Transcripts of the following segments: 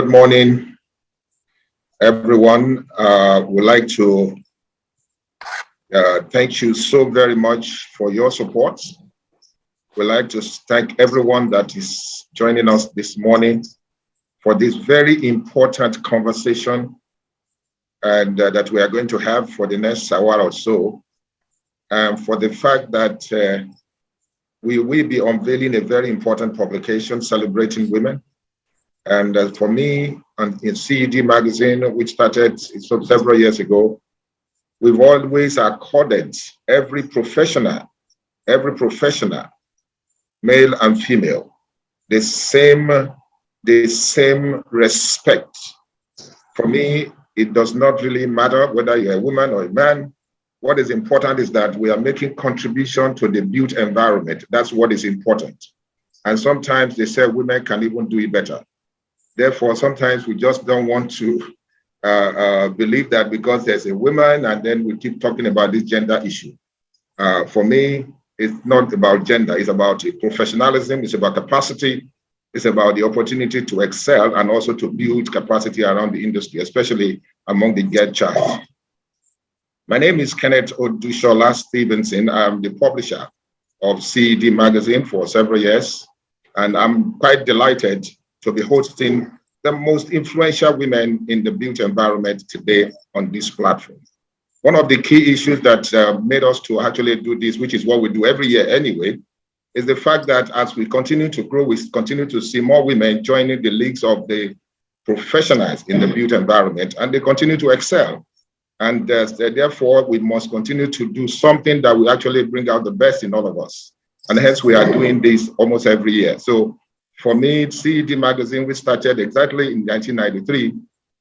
Good morning, everyone. We'd like to thank you so very much for your support. We'd like to thank everyone that is joining us this morning for this very important conversation and that we are going to have for the next hour or so. For the fact that we will be unveiling a very important publication celebrating women. And for me, in CED Magazine, which started several years ago, we've always accorded every professional, male and female, the same respect. For me, it does not really matter whether you're a woman or a man. What is important is that we are making contribution to the built environment. That's what is important. And sometimes they say women can even do it better. Therefore, sometimes we just don't want to believe that because there's a woman and then we keep talking about this gender issue. For me, it's not about gender. It's about professionalism. It's about capacity. It's about the opportunity to excel and also to build capacity around the industry, especially among the girl child. My name is Kenneth Odushola Stevenson. I'm the publisher of CED Magazine for several years, and I'm quite delighted to be hosting the most influential women in the built environment today on this platform. One of the key issues that made us to actually do this, which is what we do every year anyway, is the fact that as we continue to grow, we continue to see more women joining the leagues of the professionals in the built environment, and they continue to excel. And therefore, we must continue to do something that will actually bring out the best in all of us. And hence, we are doing this almost every year. So for me, CED Magazine, which started exactly in 1993,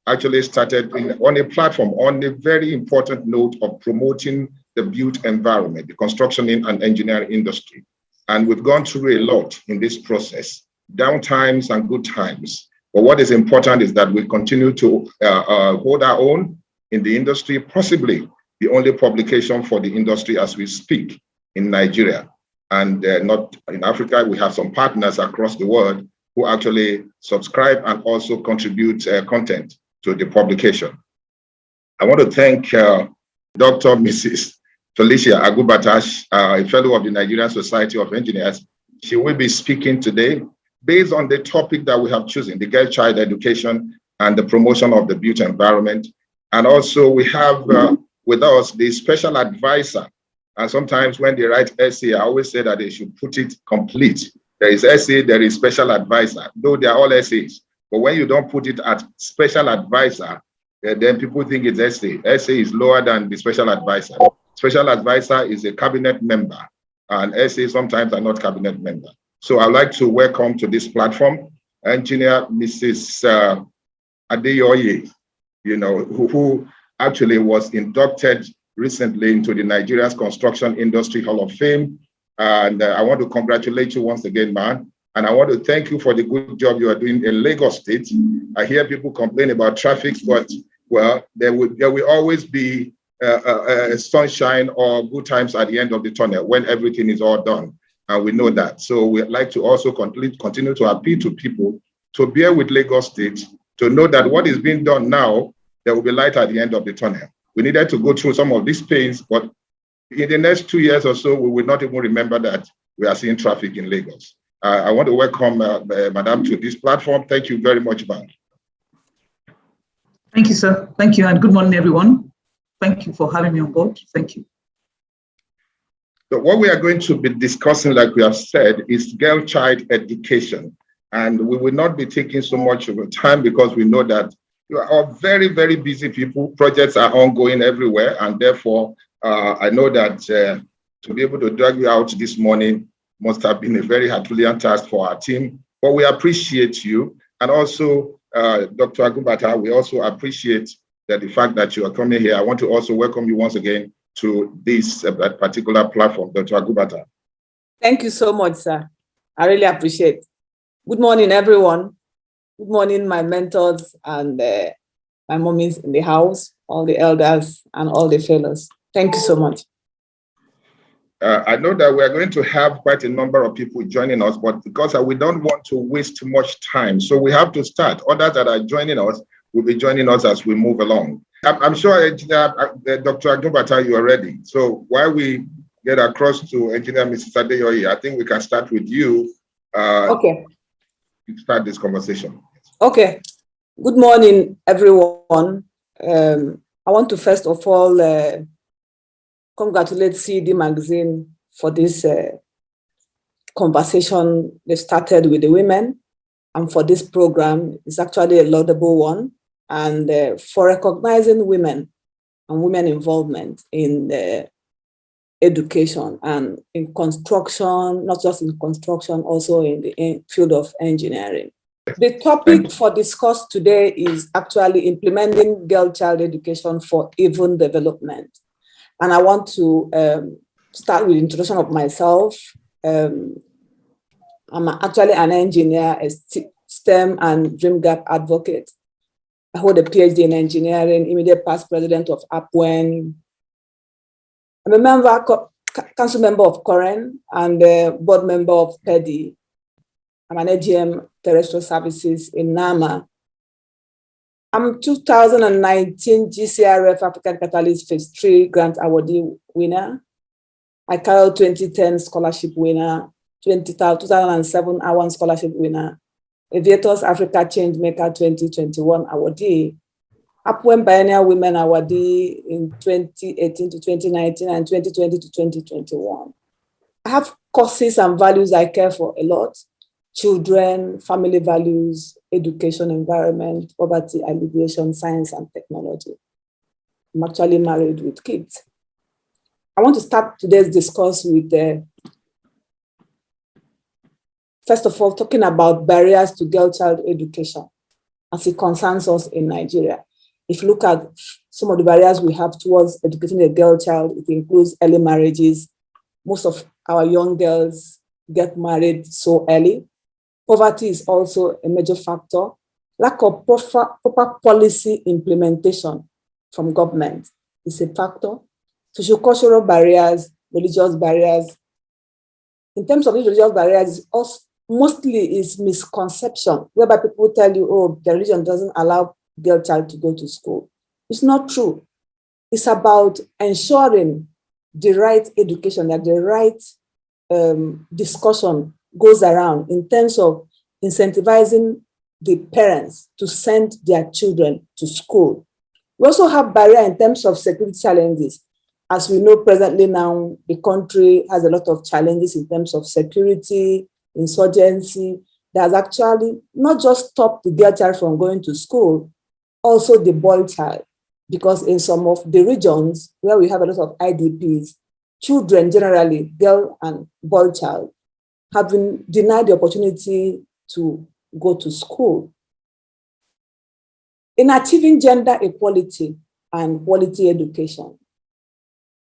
actually started on a platform on a very important note of promoting the built environment, the construction and engineering industry. And we've gone through a lot in this process, down times and good times. But what is important is that we continue to hold our own in the industry, possibly the only publication for the industry as we speak in Nigeria. And not in Africa, we have some partners across the world who actually subscribe and also contribute content to the publication. I want to thank Dr. Mrs. Felicia Agubata, a fellow of the Nigerian Society of Engineers. She will be speaking today based on the topic that we have chosen, the girl child education and the promotion of the built environment. And also we have with us the special advisor. And sometimes when they write essay, I always say that they should put it complete. There is essay, there is special advisor, though they are all essays. But when you don't put it as special advisor, then people think it's essay. Essay is lower than the special advisor. Special advisor is a cabinet member, and essay sometimes are not cabinet member. So I'd like to welcome to this platform, Engineer Mrs. Adeyoye, who actually was inducted recently into the Nigeria's Construction Industry Hall of Fame. And I want to congratulate you once again, man. And I want to thank you for the good job you are doing in Lagos State. I hear people complain about traffic, but well, there will always be sunshine or good times at the end of the tunnel when everything is all done. And we know that. So we'd like to also continue to appeal to people to bear with Lagos State, to know that what is being done now, there will be light at the end of the tunnel. We needed to go through some of these pains, but in the next 2 years or so, we will not even remember that we are seeing traffic in Lagos. I want to welcome Madam to this platform. Thank you very much, ma'am. Thank you, sir. Thank you, and good morning, everyone. Thank you for having me on board. Thank you. So what we are going to be discussing, like we have said, is girl child education. And we will not be taking so much of your time because we know that you are very, very busy people. Projects are ongoing everywhere. And therefore, I know that to be able to drag you out this morning must have been a very Herculean task for our team. But we appreciate you. And also, Dr. Agubata, we also appreciate the fact that you are coming here. I want to also welcome you once again to this particular platform, Dr. Agubata. Thank you so much, sir. I really appreciate it. Good morning, everyone. Good morning, my mentors and my mommies in the house, all the elders and all the fellows. Thank you so much. I know that we are going to have quite a number of people joining us, but because we don't want to waste too much time, so we have to start. Others that are joining us will be joining us as we move along. I'm sure, Dr. Agubata, you are ready. So while we get across to Engineer Mrs. Adeyoye, I think we can start with you. Okay. To start this conversation. Okay. Good morning, everyone. I want to first of all congratulate CED Magazine for this conversation they started with the women, and for this program. It's actually a laudable one, and for recognizing women and women involvement in education and in construction, not just in construction, also in the field of engineering. The topic for discuss today is actually implementing girl-child education for even development. And I want to start with the introduction of myself. I'm actually an engineer, a STEM and Dream Gap advocate. I hold a PhD in engineering, immediate past president of PPAPWEN. I'm a member, council member of Koren and board member of PEDI. I'm an AGM terrestrial services in NAMA. I'm 2019 GCRF African Catalyst Phase 3 grant awardee winner. I carry 2010 scholarship winner, 2007 A1 scholarship winner, Aviators Africa Changemaker 2021 awardee, PPAPWEN Biennial Women awardee in 2018 to 2019 and 2020 to 2021. I have causes and values I care for a lot: children, family values, education, environment, poverty alleviation, science and technology. I'm actually married with kids. I want to start today's discourse with, first of all, talking about barriers to girl-child education as it concerns us in Nigeria. If you look at some of the barriers we have towards educating a girl child, it includes early marriages. Most of our young girls get married so early. Poverty is also a major factor. Lack of proper policy implementation from government is a factor. Sociocultural barriers, religious barriers. In terms of these religious barriers, mostly is misconception, whereby people tell you, oh, the religion doesn't allow girl child to go to school. It's not true. It's about ensuring the right education, that the right discussion goes around in terms of incentivizing the parents to send their children to school. We also have barrier in terms of security challenges. As we know presently now, the country has a lot of challenges in terms of security, insurgency. That has actually not just stopped the girl child from going to school, also the boy child, because in some of the regions where we have a lot of IDPs, children generally, girl and boy child, have been denied the opportunity to go to school. In achieving gender equality and quality education,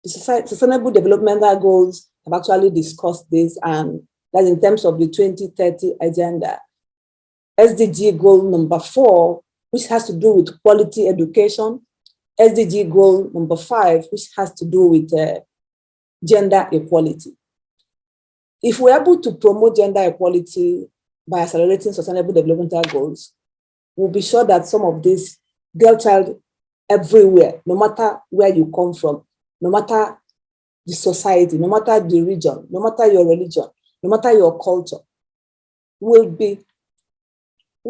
the Sustainable Development Goals have actually discussed this, and that's in terms of the 2030 agenda. SDG goal number 4, which has to do with quality education. SDG goal number 5, which has to do with gender equality. If we're able to promote gender equality by accelerating sustainable developmental goals, we'll be sure that some of these girl child everywhere, no matter where you come from, no matter the society, no matter the region, no matter your religion, no matter your culture, will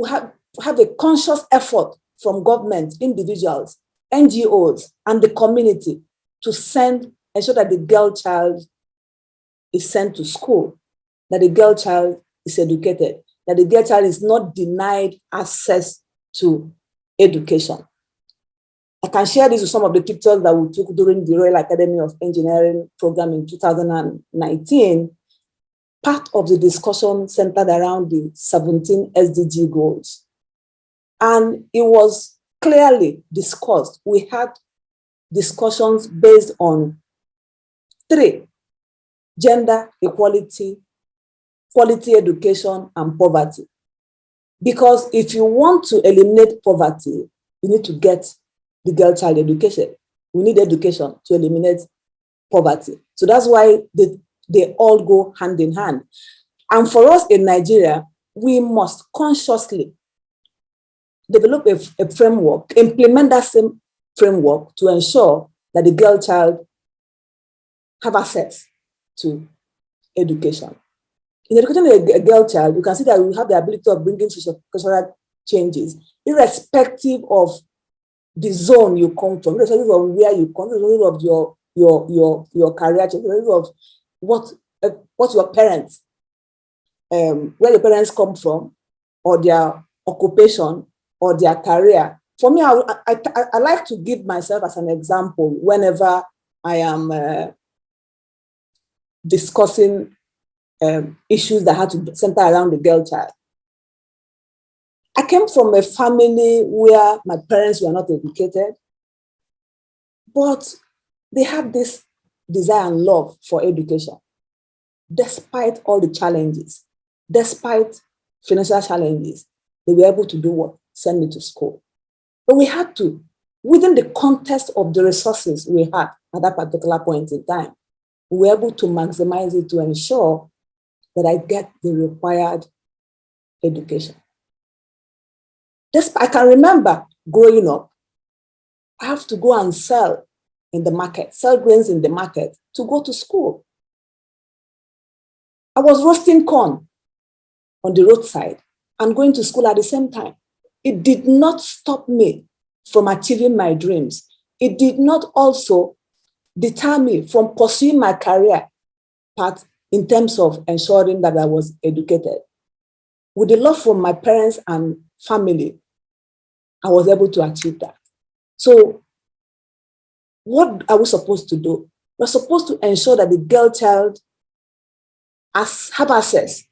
have a conscious effort from government, individuals, NGOs, and the community to ensure that the girl child is sent to school, that the girl child is educated, that the girl child is not denied access to education. I can share this with some of the pictures that we took during the Royal Academy of Engineering program in 2019. Part of the discussion centered around the 17 SDG goals. And it was clearly discussed. We had discussions based on 3: gender equality, quality education, and poverty. Because if you want to eliminate poverty, you need to get the girl child education. We need education to eliminate poverty. So that's why they all go hand in hand. And for us in Nigeria, we must consciously develop a framework, implement that same framework to ensure that the girl child have access to education. In educating a girl child, you can see that we have the ability of bringing social changes, irrespective of the zone you come from, irrespective of where you come, irrespective of your career, irrespective of what your parents, where your parents come from, or their occupation, or their career. For me, I like to give myself as an example whenever I am discussing issues that had to center around the girl child. I came from a family where my parents were not educated, but they had this desire and love for education, despite all the challenges, despite financial challenges. They were able to do what? Send me to school. But we had to, within the context of the resources we had at that particular point in time, we were able to maximize it to ensure that I get the required education. I can remember growing up, I have to go and sell in the market, sell grains in the market to go to school. I was roasting corn on the roadside and going to school at the same time. It did not stop me from achieving my dreams. It did not also deter me from pursuing my career path in terms of ensuring that I was educated. With the love from my parents and family, I was able to achieve that. So what are we supposed to do? We're supposed to ensure that the girl child have access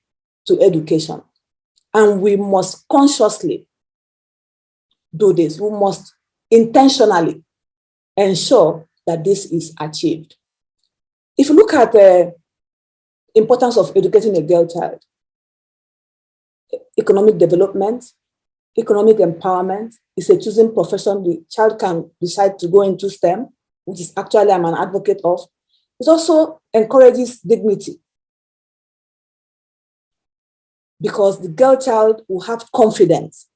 to education. And we must consciously do this. We must intentionally ensure that this is achieved. If you look at the importance of educating a girl child, economic development, economic empowerment is a choosing profession. The child can decide to go into STEM, which is actually I'm an advocate of. It also encourages dignity, because the girl child will have confidence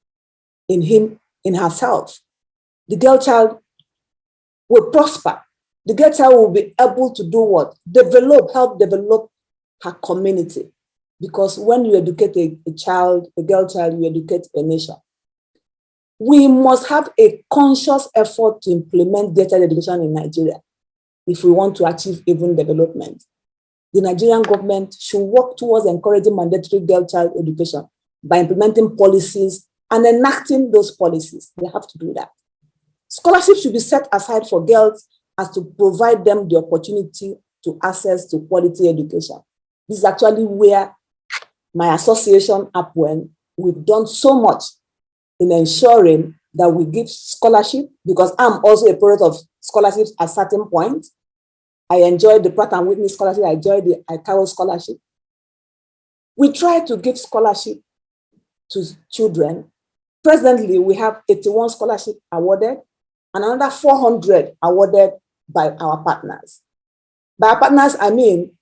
in him, in herself. The girl child will prosper. The girl child will be able to do what? Help develop her community. Because when you educate a child, a girl child, you educate a nation. We must have a conscious effort to implement girl child education in Nigeria if we want to achieve even development. The Nigerian government should work towards encouraging mandatory girl child education by implementing policies and enacting those policies. They have to do that. Scholarships should be set aside for girls as to provide them the opportunity to access to quality education. This is actually where my association, PPAPWEN, we've done so much in ensuring that we give scholarship, because I'm also a product of scholarships at certain points. I enjoyed the Pratt & Whitney scholarship. I enjoyed the ICAO scholarship. We try to give scholarship to children. Presently, we have 81 scholarships awarded and another 400 awarded by our partners. By our partners, I mean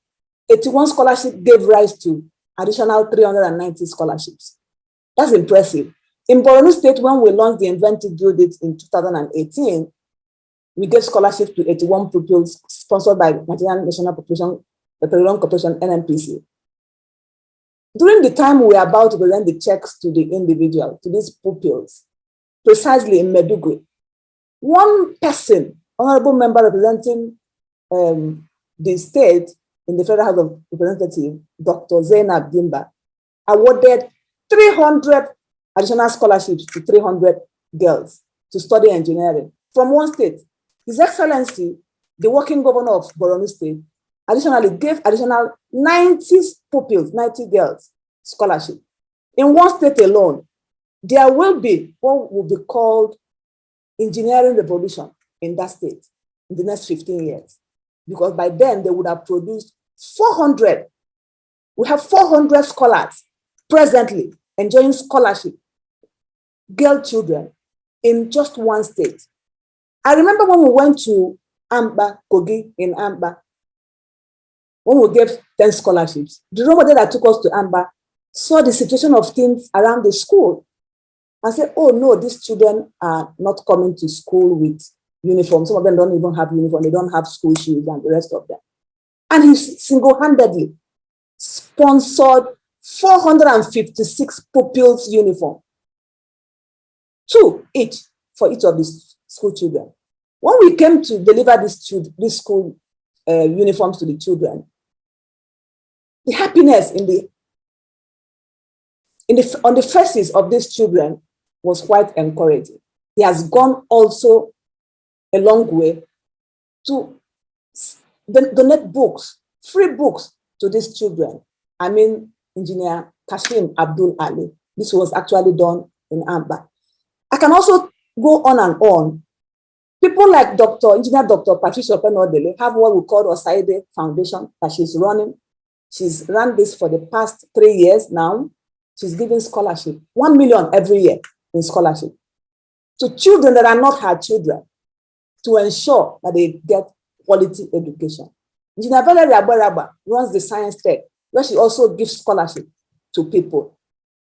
81 scholarships gave rise to additional 390 scholarships. That's impressive. In Borno State, when we launched the Inventive Build It in 2018, we gave scholarships to 81 pupils sponsored by Nigerian National Petroleum Corporation, NNPC. During the time we were about to present the checks to the individual, to these pupils, precisely in Meduguri, one person, honorable member representing the state in the Federal House of Representatives, Dr. Zainab Dimba, awarded 300 additional scholarships to 300 girls to study engineering from one state. His Excellency, the working governor of Borno State, additionally gave additional 90 pupils, 90 girls, scholarship. In one state alone, there will be what will be called engineering revolution in that state in the next 15 years. Because by then, they would have produced 400. We have 400 scholars presently enjoying scholarship, girl children, in just one state. I remember when we went to Amba, Kogi in Amba, when we gave 10 scholarships, the role model that took us to Amber saw the situation of things around the school and said, oh no, these children are not coming to school with uniform. Some of them don't even have uniform. They don't have school shoes and the rest of them. And he single-handedly sponsored 456 pupils' uniform, 2 each for each of the school children. When we came to deliver these school uniforms to the children, the happiness on the faces of these children was quite encouraging. He has gone also a long way to donate books, free books to these children. I mean, Engineer Kashim Abdul Ali. This was actually done in Amber. I can also go on and on. People like Engineer Dr. Patricia Penodele have what we call a CED Foundation that she's running. She's run this for the past 3 years now. She's giving scholarship, 1 million every year in scholarship to children that are not her children, to ensure that they get quality education. Engineer Valerie Abaraba runs the science tech, where she also gives scholarship to people.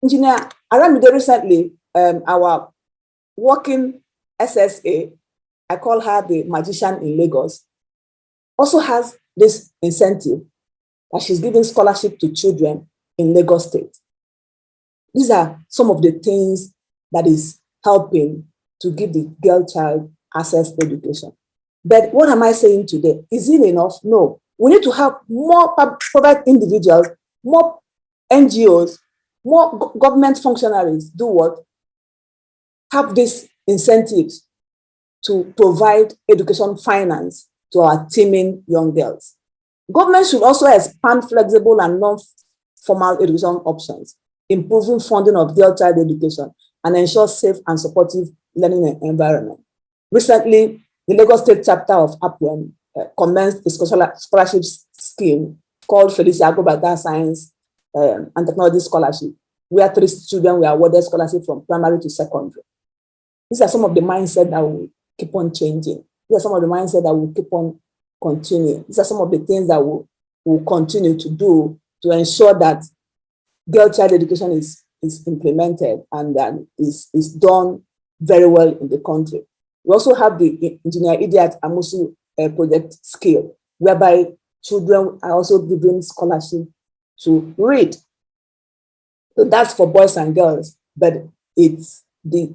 Engineer Aramide recently, our working SSA, I call her the magician in Lagos, also has this incentive that she's giving scholarship to children in Lagos State. These are some of the things that is helping to give the girl child access to education. But what am I saying today? Is it enough? No. We need to have more private individuals, more NGOs, more government functionaries do what? Have these incentives to provide education finance to our teeming young girls. Government should also expand flexible and non-formal education options, improving funding of girl child education, and ensure safe and supportive learning environment. Recently, the Lagos State chapter of PPAPWEN commenced a scholarship scheme called Felicia Agubata Science and Technology Scholarship, where 3 children were awarded scholarship from primary to secondary. These are some of the mindset that will keep on changing. These are some of the mindset that will keep on continuing. These are some of the things that we'll continue to do to ensure that girl child education is implemented and that is done very well in the country. We also have the Engineer Idiat Amusu project scale, whereby children are also given scholarship to read. So that's for boys and girls, but it's the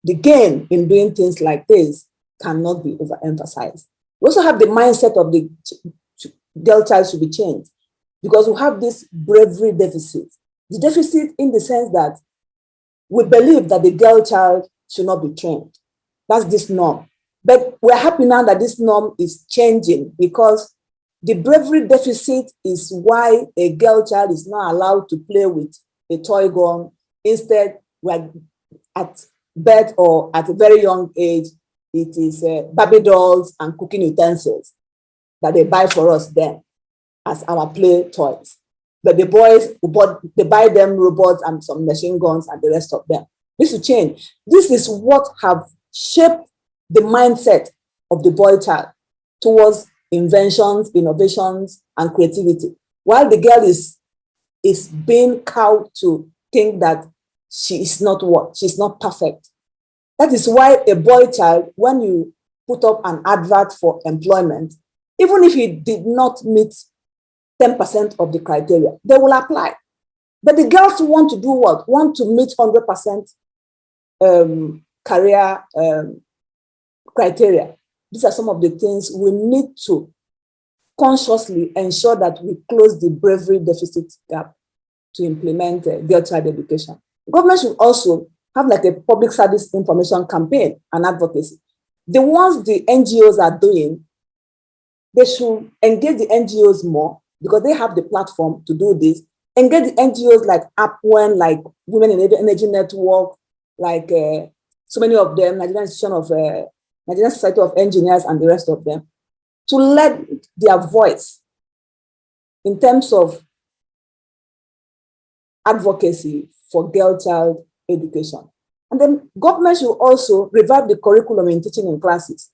gain in doing things like this cannot be overemphasized. We also have the mindset of the girl child should be changed, because we have this bravery deficit. The deficit in the sense that we believe that the girl child should not be trained. That's this norm. But we're happy now that this norm is changing, because the bravery deficit is why a girl child is not allowed to play with a toy gun. Instead, we're at birth or at a very young age, it is Barbie dolls and cooking utensils that they buy for us then as our play toys. But the boys, they buy them robots and some machine guns and the rest of them. This will change. This is what have shaped the mindset of the boy child towards inventions, innovations, and creativity. While the girl is being cowed to think that she is not what? She's not perfect. That is why a boy child, when you put up an advert for employment, even if he did not meet 10% of the criteria, they will apply. But the girls want to do what? Want to meet 100% career criteria. These are some of the things we need to consciously ensure that we close the bravery deficit gap to implement girl child education. Government should also have like a public service information campaign and advocacy. The ones the NGOs are doing, they should engage the NGOs more, because they have the platform to do this. Engage the NGOs like PPAPWEN, like Women in Energy Network, like so many of them, Nigerian Society of Engineers and the rest of them, to lend their voice in terms of advocacy for girl child education. And then government should also revive the curriculum in teaching in classes.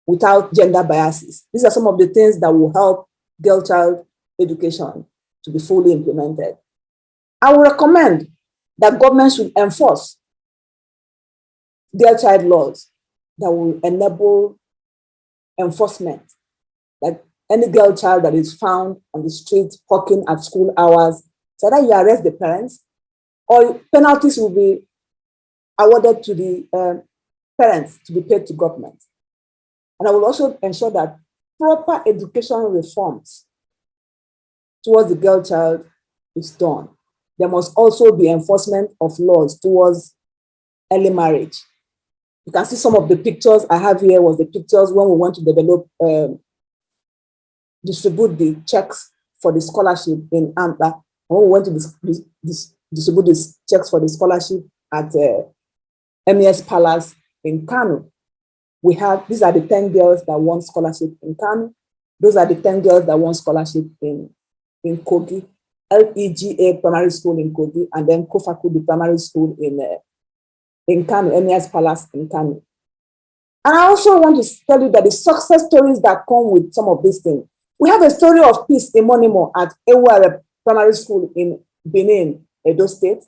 without gender biases. These are some of the things that will help girl-child education to be fully implemented. I will recommend that government should enforce girl-child laws that will enable enforcement. Like any girl child that is found on the street hawking at school hours, so that you arrest the parents, or penalties will be awarded to the parents to be paid to government. And I will also ensure that proper education reforms towards the girl child is done. There must also be enforcement of laws towards early marriage. You can see some of the pictures I have here was the pictures when we want to develop, distribute the checks for the scholarship in Engr. When we went to distribute the checks for the scholarship at MES Palace in Kano, we have, these are the 10 girls that won scholarship in Kano. Those are the 10 girls that won scholarship in Kogi, LEGA Primary School in Kogi, and then Kofaku, the primary school in Kano, MES Palace in Kano. And I also want to tell you that the success stories that come with some of these things. We have a story of peace in Monimo at Engr Primary School in Benin, Edo State.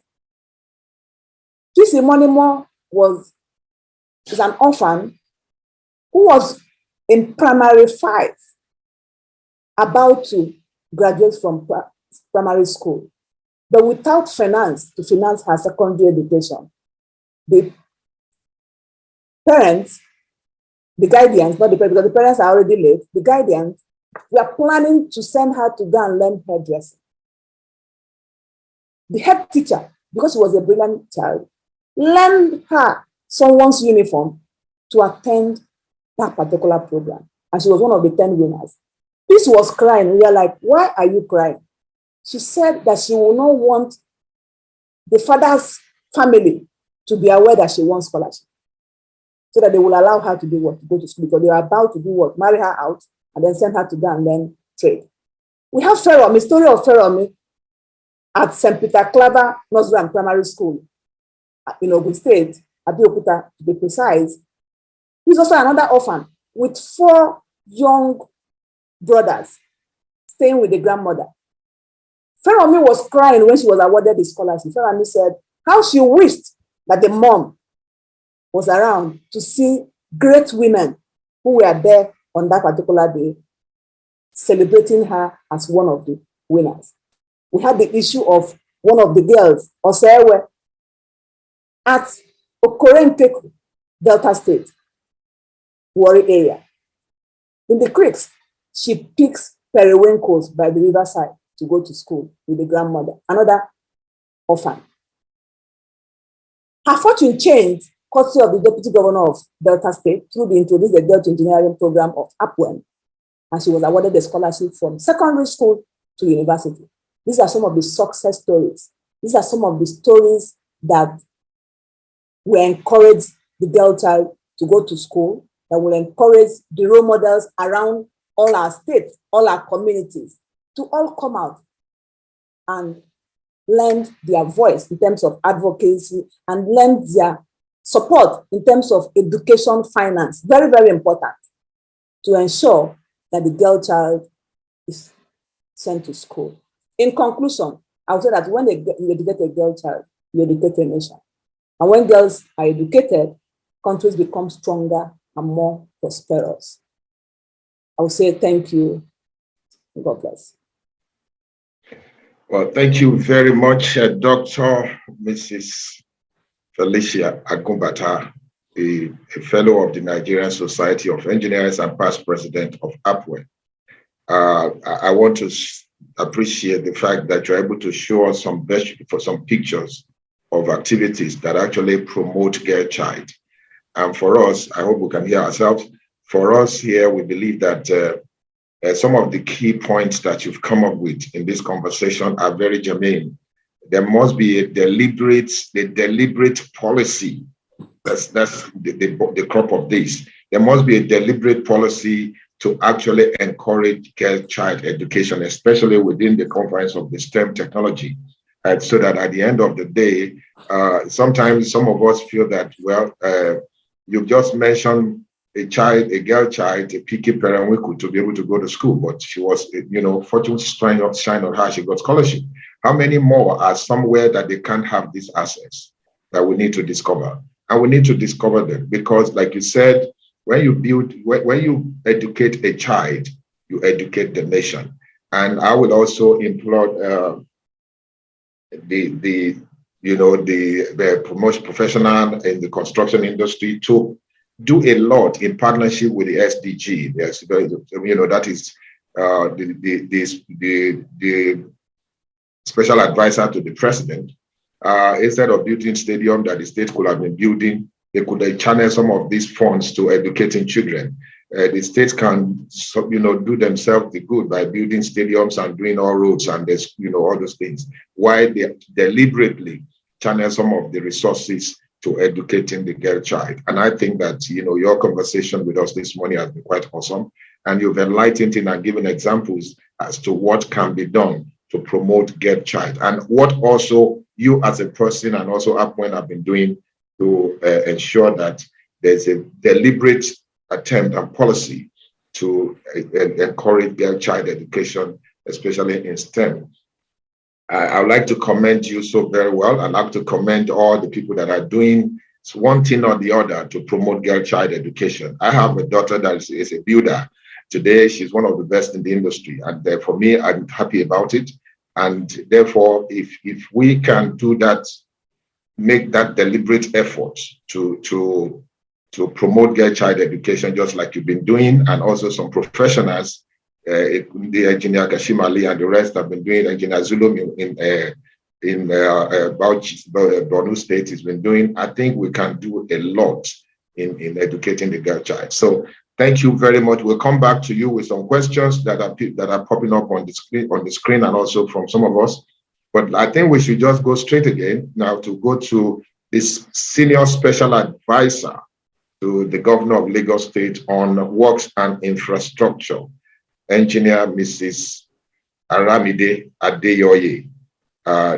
Peace in Monimo is an orphan who was in primary 5, about to graduate from primary school, but without finance to finance her secondary education. The parents, the guardians, not the parents, because the parents are already late, the guardians, we are planning to send her to go and learn hairdressing. The head teacher, because she was a brilliant child, lent her someone's uniform to attend that particular program. And she was one of the 10 winners. Peace was crying. We were like, why are you crying? She said that she will not want the father's family to be aware that she won scholarship, so that they will allow her to do what? To go to school, because they are about to do what? Marry her out and then send her to go and learn trade. We have Feromi, story of Feromi at St. Peter Claver Nursery and Primary School in Ogun State, Adeyoye to be precise. He's also another orphan with 4 young brothers staying with the grandmother. Feromi was crying when she was awarded the scholarship. Feromi said how she wished that the mom was around to see great women who were there on that particular day, celebrating her as one of the winners. We had the issue of one of the girls, Osewe, at Okorenkeku, Delta State, Warri area. In the creeks, she picks periwinkles by the riverside to go to school with the grandmother, another orphan. Her fortune changed courtesy of the Deputy Governor of Delta State through the Introduce the Girl to Engineering program of PPAPWEN, and she was awarded a scholarship from secondary school to university. These are some of the success stories. These are some of the stories that will encourage the girl child to go to school, that will encourage the role models around all our states, all our communities, to all come out and lend their voice in terms of advocacy and lend their support in terms of education finance. Very, very important to ensure that the girl child is sent to school. In conclusion, I would say that when you educate a girl child, you educate a nation. And when girls are educated, countries become stronger and more prosperous. I would say thank you. God bless. Well, thank you very much, Dr. Mrs. Felicia Agubata, a fellow of the Nigerian Society of Engineers and past president of PPAPWEN. I want to appreciate the fact that you're able to show us some pictures of activities that actually promote girl child. And for us, I hope we can hear ourselves. For us here, we believe that some of the key points that you've come up with in this conversation are very germane. There must be a deliberate policy. That's the crop of this. There must be a deliberate policy to actually encourage girl child education, especially within the confines of the STEM technology, so that at the end of the day, sometimes some of us feel that, well, you've just mentioned a girl child, a picky parent to be able to go to school, but she was, fortune shine on her, she got scholarship. How many more are somewhere that they can't have these assets that we need to discover? And we need to discover them because, like you said, when you educate a child, you educate the nation. And I would also implore the most professional in the construction industry to do a lot in partnership with the SDG. Yes, that is the special advisor to the president. Instead of building stadium that the state could have been building, they could channel some of these funds to educating children. The states can, do themselves the good by building stadiums and doing all roads and all those things. Why they deliberately channel some of the resources to educating the girl child. And I think that, your conversation with us this morning has been quite awesome. And you've enlightened and given examples as to what can be done to promote girl child and what also you as a person and also PPAPWEN have been doing to ensure that there's a deliberate attempt and policy to encourage girl child education, especially in STEM. I would like to commend you so very well. I'd like to commend all the people that are doing one thing or the other to promote girl child education. I have a daughter that is a builder. Today, she's one of the best in the industry. And for me, I'm happy about it. And therefore, if we can do that, make that deliberate effort to promote girl child education, just like you've been doing, and also some professionals, the engineer Kashimali and the rest have been doing, engineer Zulum in Borno State has been doing. I think we can do a lot in educating the girl child. So thank you very much. We'll come back to you with some questions that are popping up on the screen and also from some of us. But I think we should just go straight again now to go to this senior special advisor to the governor of Lagos State on works and infrastructure, engineer Mrs. Aramide Adeyoye,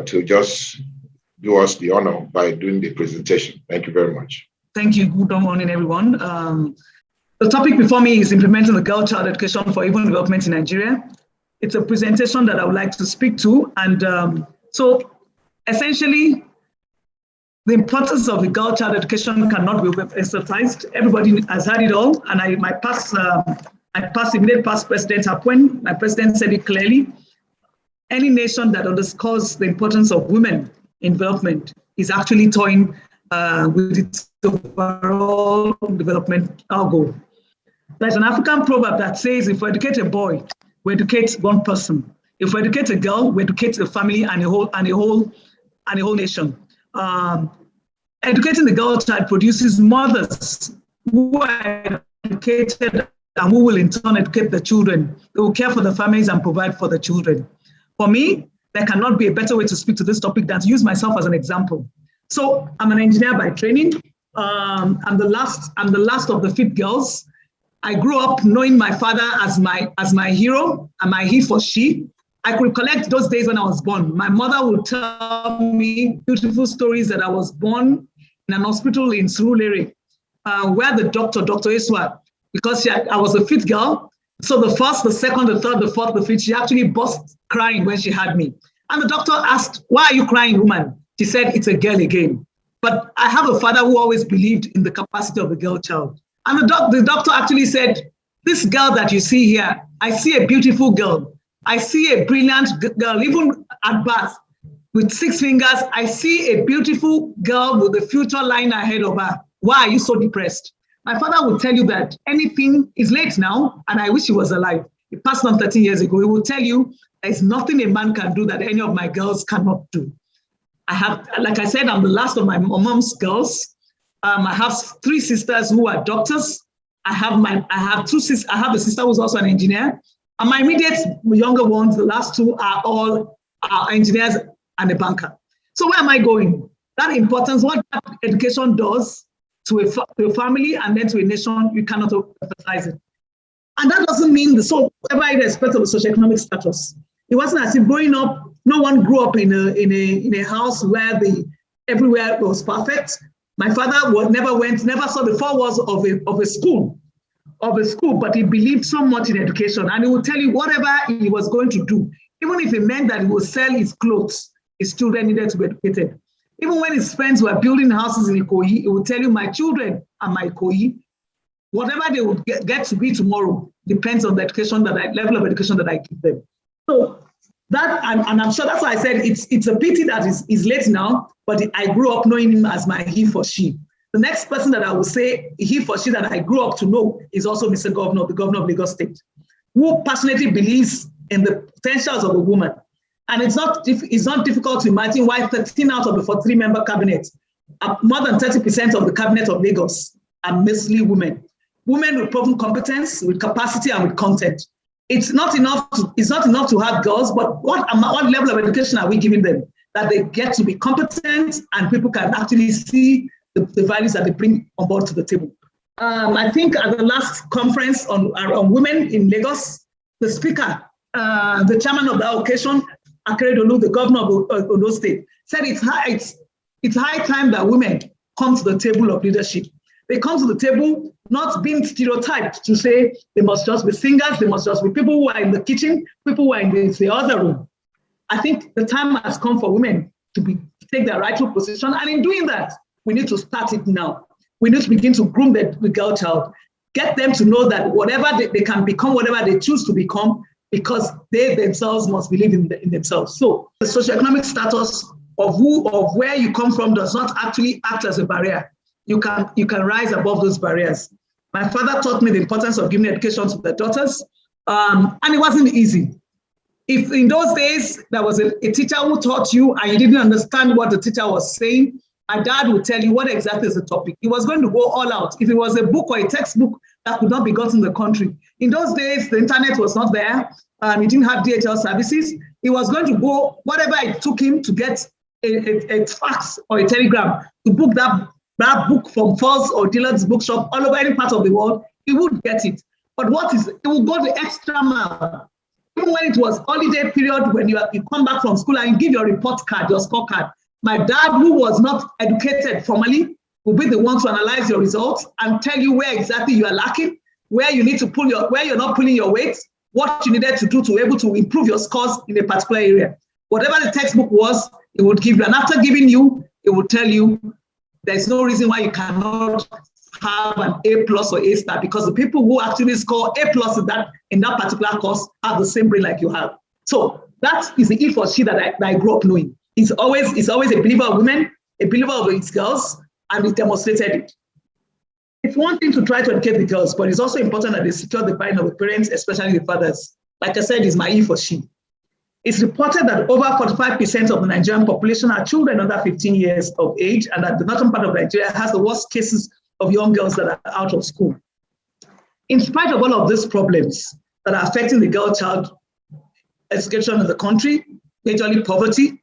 to just do us the honor by doing the presentation. Thank you very much. Thank you. Good morning, everyone. The topic before me is implementing the girl child education for even development in Nigeria. It's a presentation that I would like to speak to. And so essentially, the importance of the girl child education cannot be emphasized. Everybody has heard it all. And my past immediate past president, PPAPWEN, my president said it clearly. Any nation that underscores the importance of women in development is actually toying with its overall development goal. There's an African proverb that says, if we educate a boy, we educate one person. If we educate a girl, we educate a family and a whole nation. Educating the girl child produces mothers who are educated and who will in turn educate the children. They will care for the families and provide for the children. For me, there cannot be a better way to speak to this topic than to use myself as an example. So I'm an engineer by training. I'm the last of the 5 girls. I grew up knowing my father as my hero and my he for she. I could collect those days when I was born. My mother would tell me beautiful stories that I was born in an hospital in Surulere, where the Dr. Iswa, because I was the 5th girl. So the 1st, the 2nd, the 3rd, the 4th, the 5th, she actually burst crying when she had me. And the doctor asked, "Why are you crying, woman?" She said, "It's a girl again." But I have a father who always believed in the capacity of the girl child. And the doctor actually said, "This girl that you see here, I see a beautiful girl. I see a brilliant girl, even at birth, with 6 fingers. I see a beautiful girl with a future lying ahead of her. Why are you so depressed?" My father would tell you that anything is late now, and I wish he was alive. He passed on 13 years ago. He will tell you there's nothing a man can do that any of my girls cannot do. I have, like I said, I'm the last of my mom's girls. I have 3 sisters who are doctors. I have 2 sisters. I have a sister who's also an engineer. And my immediate younger ones, the last 2 are all engineers and a banker. So where am I going? That importance, what education does to a family and then to a nation, you cannot emphasize it. And that doesn't mean irrespective of the socioeconomic status. It wasn't as if growing up, no one grew up in a house where everywhere was perfect. My father never saw the 4 walls of a school. of a school, but he believed so much in education, and he would tell you whatever he was going to do, even if it meant that he would sell his clothes, his children needed to be educated. Even when his friends were building houses in Ikoyi, he would tell you, my children are my Ikoyi. Whatever they would get to be tomorrow depends on the education level of education that I give them. So that, and I'm sure that's why I said it's a pity that he's late now, but I grew up knowing him as my he for she. The next person that I would say he for she that I grew up to know is also Mr. Governor, the governor of Lagos State, who passionately believes in the potentials of a woman. And it's not difficult to imagine why 13 out of the 43-member cabinet, more than 30% of the cabinet of Lagos are mostly women. Women with proven competence, with capacity, and with content. It's not enough to have girls, but what level of education are we giving them? That they get to be competent and people can actually see the values that they bring on board to the table. I think at the last conference on women in Lagos, the speaker, the chairman of the occasion, Akeredolu, the governor of Ondo State, said it's high time that women come to the table of leadership. They come to the table not being stereotyped to say they must just be singers, they must just be people who are in the kitchen, people who are in the other room. I think the time has come for women to take their rightful position, and in doing that, we need to start it now. We need to begin to groom the girl child, get them to know that whatever they can become, whatever they choose to become, because they themselves must believe in themselves. So the socioeconomic status of where you come from does not actually act as a barrier. You can rise above those barriers. My father taught me the importance of giving education to their daughters, and it wasn't easy. If in those days there was a teacher who taught you and you didn't understand what the teacher was saying, my dad would tell you what exactly is the topic. He was going to go all out. If it was a book or a textbook that could not be got in the country. In those days, the internet was not there. He didn't have DHL services. He was going to go, whatever it took him to get a fax or a telegram to book that book from Falls or Dillard's bookshop all over any part of the world, he would get it. But he would go the extra mile. Even when it was holiday period, when you come back from school and you give your report card, your scorecard, my dad, who was not educated formally, will be the one to analyze your results and tell you where exactly you are lacking, where you need to where you're not pulling your weight, what you needed to do to be able to improve your scores in a particular area. Whatever the textbook was, it would give you. And after giving you, it would tell you there's no reason why you cannot have an A+ or A star, because the people who actually score A+ in that particular course have the same brain like you have. So that is the he for she that I grew up knowing. It's always a believer of women, a believer of its girls, and he demonstrated it. It's one thing to try to educate the girls, but it's also important that they secure the buy-in of the parents, especially the fathers. Like I said, it's my he for she. It's reported that over 45% of the Nigerian population are children under 15 years of age, and that the northern part of Nigeria has the worst cases of young girls that are out of school. In spite of all of these problems that are affecting the girl child education in the country, majorly poverty,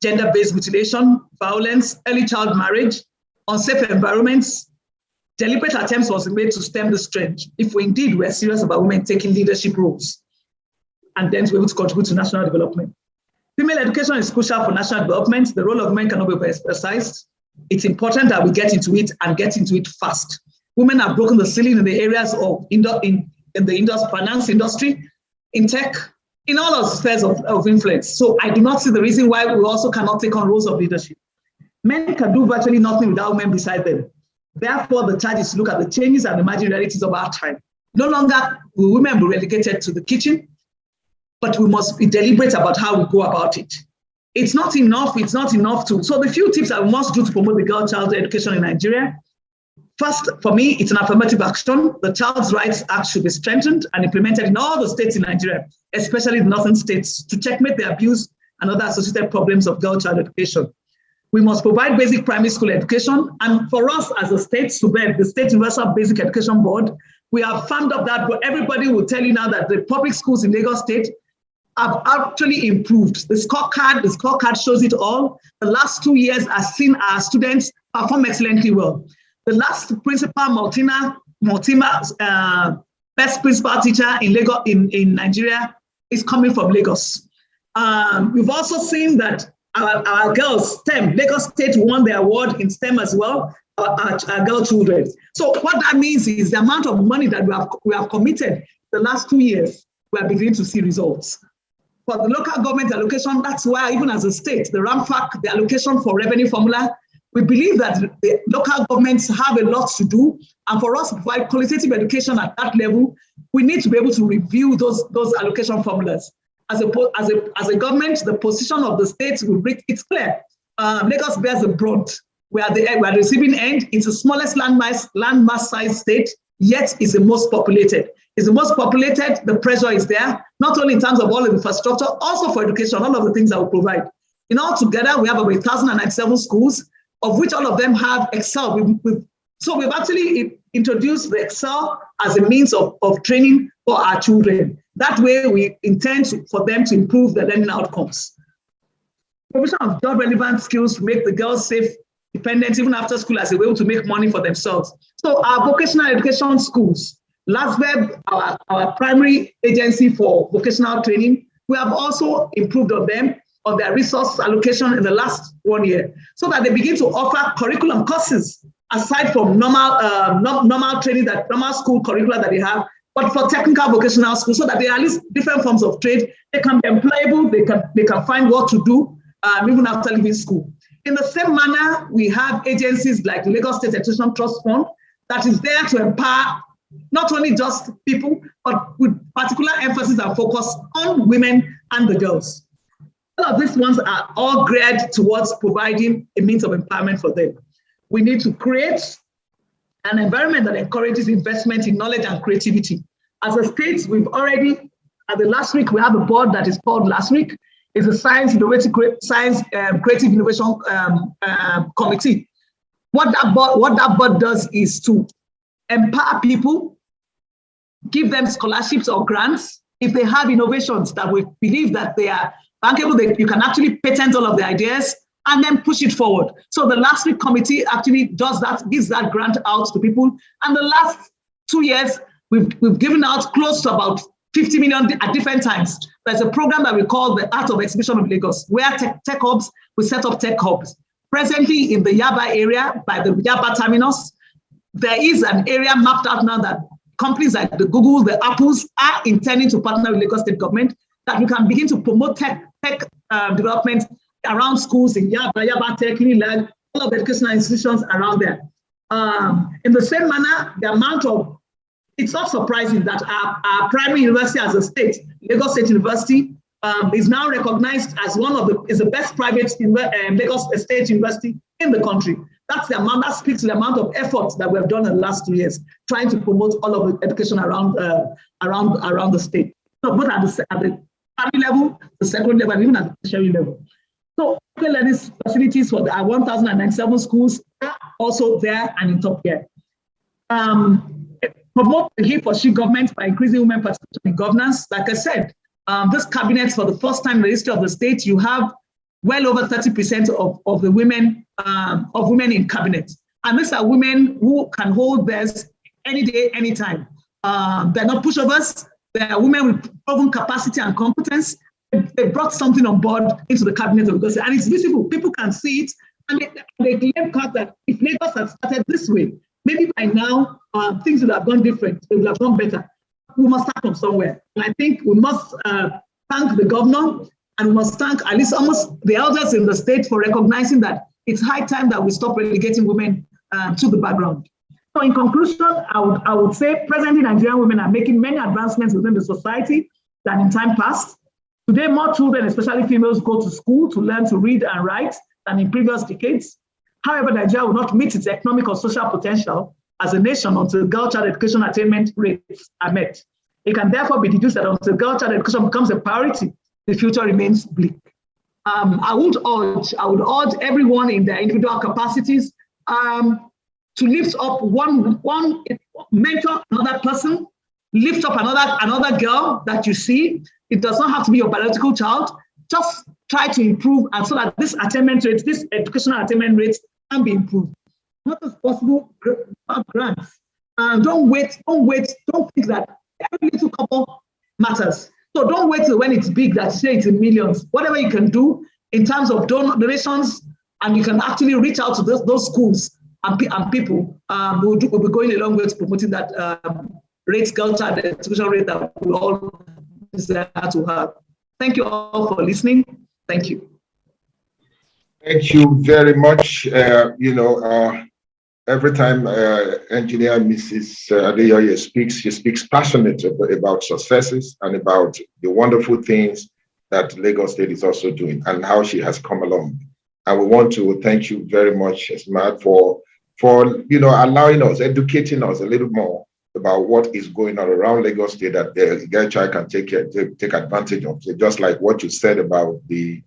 gender-based mutilation, violence, early child marriage, unsafe environments, deliberate attempts was made to stem this trend if we indeed were serious about women taking leadership roles and then to be able to contribute to national development. Female education is crucial for national development. The role of women cannot be emphasized. It's important that we get into it and get into it fast. Women have broken the ceiling in the areas of in the finance industry, in tech, in all of spheres of influence. So I do not see the reason why we also cannot take on roles of leadership. Men can do virtually nothing without women beside them. Therefore, the charge is to look at the changes and emerging realities of our time. No longer will women be relegated to the kitchen, but we must be deliberate about how we go about it. It's not enough to, so the few tips I must do to promote the girl child education in Nigeria. First, for me, it's an affirmative action. The Child's Rights Act should be strengthened and implemented in all the states in Nigeria, especially the northern states, to checkmate the abuse and other associated problems of girl child education. We must provide basic primary school education. And for us as a state, SUBED, the State Universal Basic Education Board, we have firmed up that, but everybody will tell you now that the public schools in Lagos State have actually improved. The scorecard shows it all. The last 2 years have seen our students perform excellently well. The last principal Multima best principal teacher in Lagos in Nigeria is coming from Lagos. We've also seen that our girls, STEM, Lagos State won the award in STEM as well. our girl children. So what that means is the amount of money that we have committed the last 2 years, we are beginning to see results. For the local government allocation, that's why even as a state, the RAMFAC, the allocation for revenue formula, we believe that the local governments have a lot to do. And for us to provide qualitative education at that level, we need to be able to review those allocation formulas. As a government, the position of the states, it's clear. Lagos bears the brunt. We are the receiving end. It's the smallest landmass size state, yet is the most populated. It's the most populated, the pressure is there, not only in terms of all the infrastructure, also for education, all of the things that we provide. In all together, we have about 1,097 schools, of which all of them have Excel. So we've actually introduced the Excel as a means of training for our children. That way, we intend for them to improve their learning outcomes. Provision of job-relevant skills to make the girls safe, dependent, even after school, as a way to make money for themselves. So our vocational education schools, LASVEB, our primary agency for vocational training, we have also improved on them, on their resource allocation in the last 1 year, so that they begin to offer curriculum courses aside from normal training, that normal school curricula that they have, but for technical vocational schools, so that they are at least different forms of trade. They can be employable, they can find what to do even after leaving school. In the same manner, we have agencies like the Lagos State Education Trust Fund that is there to empower not only just people, but with particular emphasis and focus on women and the girls. All of these ones are all geared towards providing a means of empowerment for them. We need to create an environment that encourages investment in knowledge and creativity. As a state, we've already, at the last week, we have a board that is called Last Week. It's a Creative Innovation Committee. What that board does is to empower people, give them scholarships or grants if they have innovations that we believe that they are bankable, you can actually patent all of the ideas and then push it forward. So the Last Week committee actually does that, gives that grant out to people. And the last 2 years, we've given out close to about 50 million at different times. There's a program that we call the Art of Exhibition of Lagos, where tech hubs, we set up tech hubs. Presently in the Yaba area, by the Yaba terminus, there is an area mapped out now that companies like the Google, the Apples are intending to partner with Lagos State government, that we can begin to promote tech development around schools in Yaba Tech, Unilag, all of the educational institutions around there. In the same manner, the amount of, it's not surprising that our primary university as a state, Lagos State University, is now recognized as the best private Lagos State University in the country. That's the amount, that speaks to the amount of effort that we have done in the last 2 years, trying to promote all of the education around the state. So both at the primary level, the secondary level, and even at the tertiary level. So learning facilities for our 1,097 schools are also there and in top tier. Promote the he for she government by increasing women participation in governance. Like I said, this cabinet, for the first time in the history of the state, you have well over 30% of the women in cabinet. And these are women who can hold theirs any day, anytime. They're not pushovers. They are women with proven capacity and competence. They brought something on board into the cabinet of Lagos, and it's visible. People can see it, and they claim that if Lagos had started this way, maybe by now things would have gone different. They would have gone better. We must start from somewhere, and I think we must thank the governor, and we must thank at least almost the elders in the state for recognizing that it's high time that we stop relegating women to the background. So in conclusion, I would say presently Nigerian women are making many advancements within the society than in time past. Today, more children, especially females, go to school to learn to read and write than in previous decades. However, Nigeria will not meet its economic or social potential as a nation until girl-child education attainment rates are met. It can therefore be deduced that until girl-child education becomes a priority, the future remains bleak. I would urge everyone in their individual capacities to lift up one mentor another person, lift up another girl that you see. It does not have to be your biological child. Just try to improve, and so that this attainment rate, this educational attainment rates can be improved. Not as possible grants. Don't wait. Don't think that every little couple matters. So don't wait till when it's big that you say it's in millions. Whatever you can do in terms of donations, and you can actually reach out to those schools and people will be going a long way to promoting that girl child education rate that we all desire to have. Thank you all for listening. Thank you. Thank you very much. Every time Engineer Mrs. Adeyoye speaks, she speaks passionately about successes and about the wonderful things that Lagos State is also doing and how she has come along. And we want to thank you very much, Esmat, for allowing us, educating us a little more about what is going on around Lagos State that the girl child can take advantage of. So just like what you said about the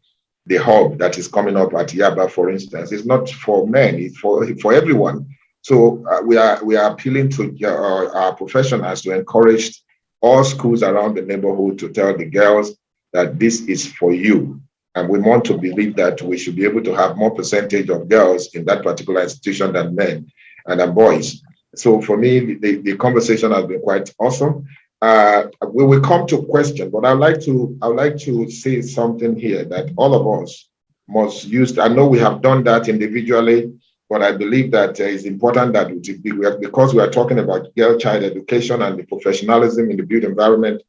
hub that is coming up at Yaba, for instance, it's not for men, it's for everyone. So we are appealing to our professionals to encourage all schools around the neighborhood to tell the girls that this is for you. And we want to believe that we should be able to have more percentage of girls in that particular institution than men and boys. So for me, the conversation has been quite awesome. We will come to question, but I'd like to say something here that all of us must use. I know we have done that individually, but I believe that it's important that because we are talking about girl child education and the professionalism in the built environment,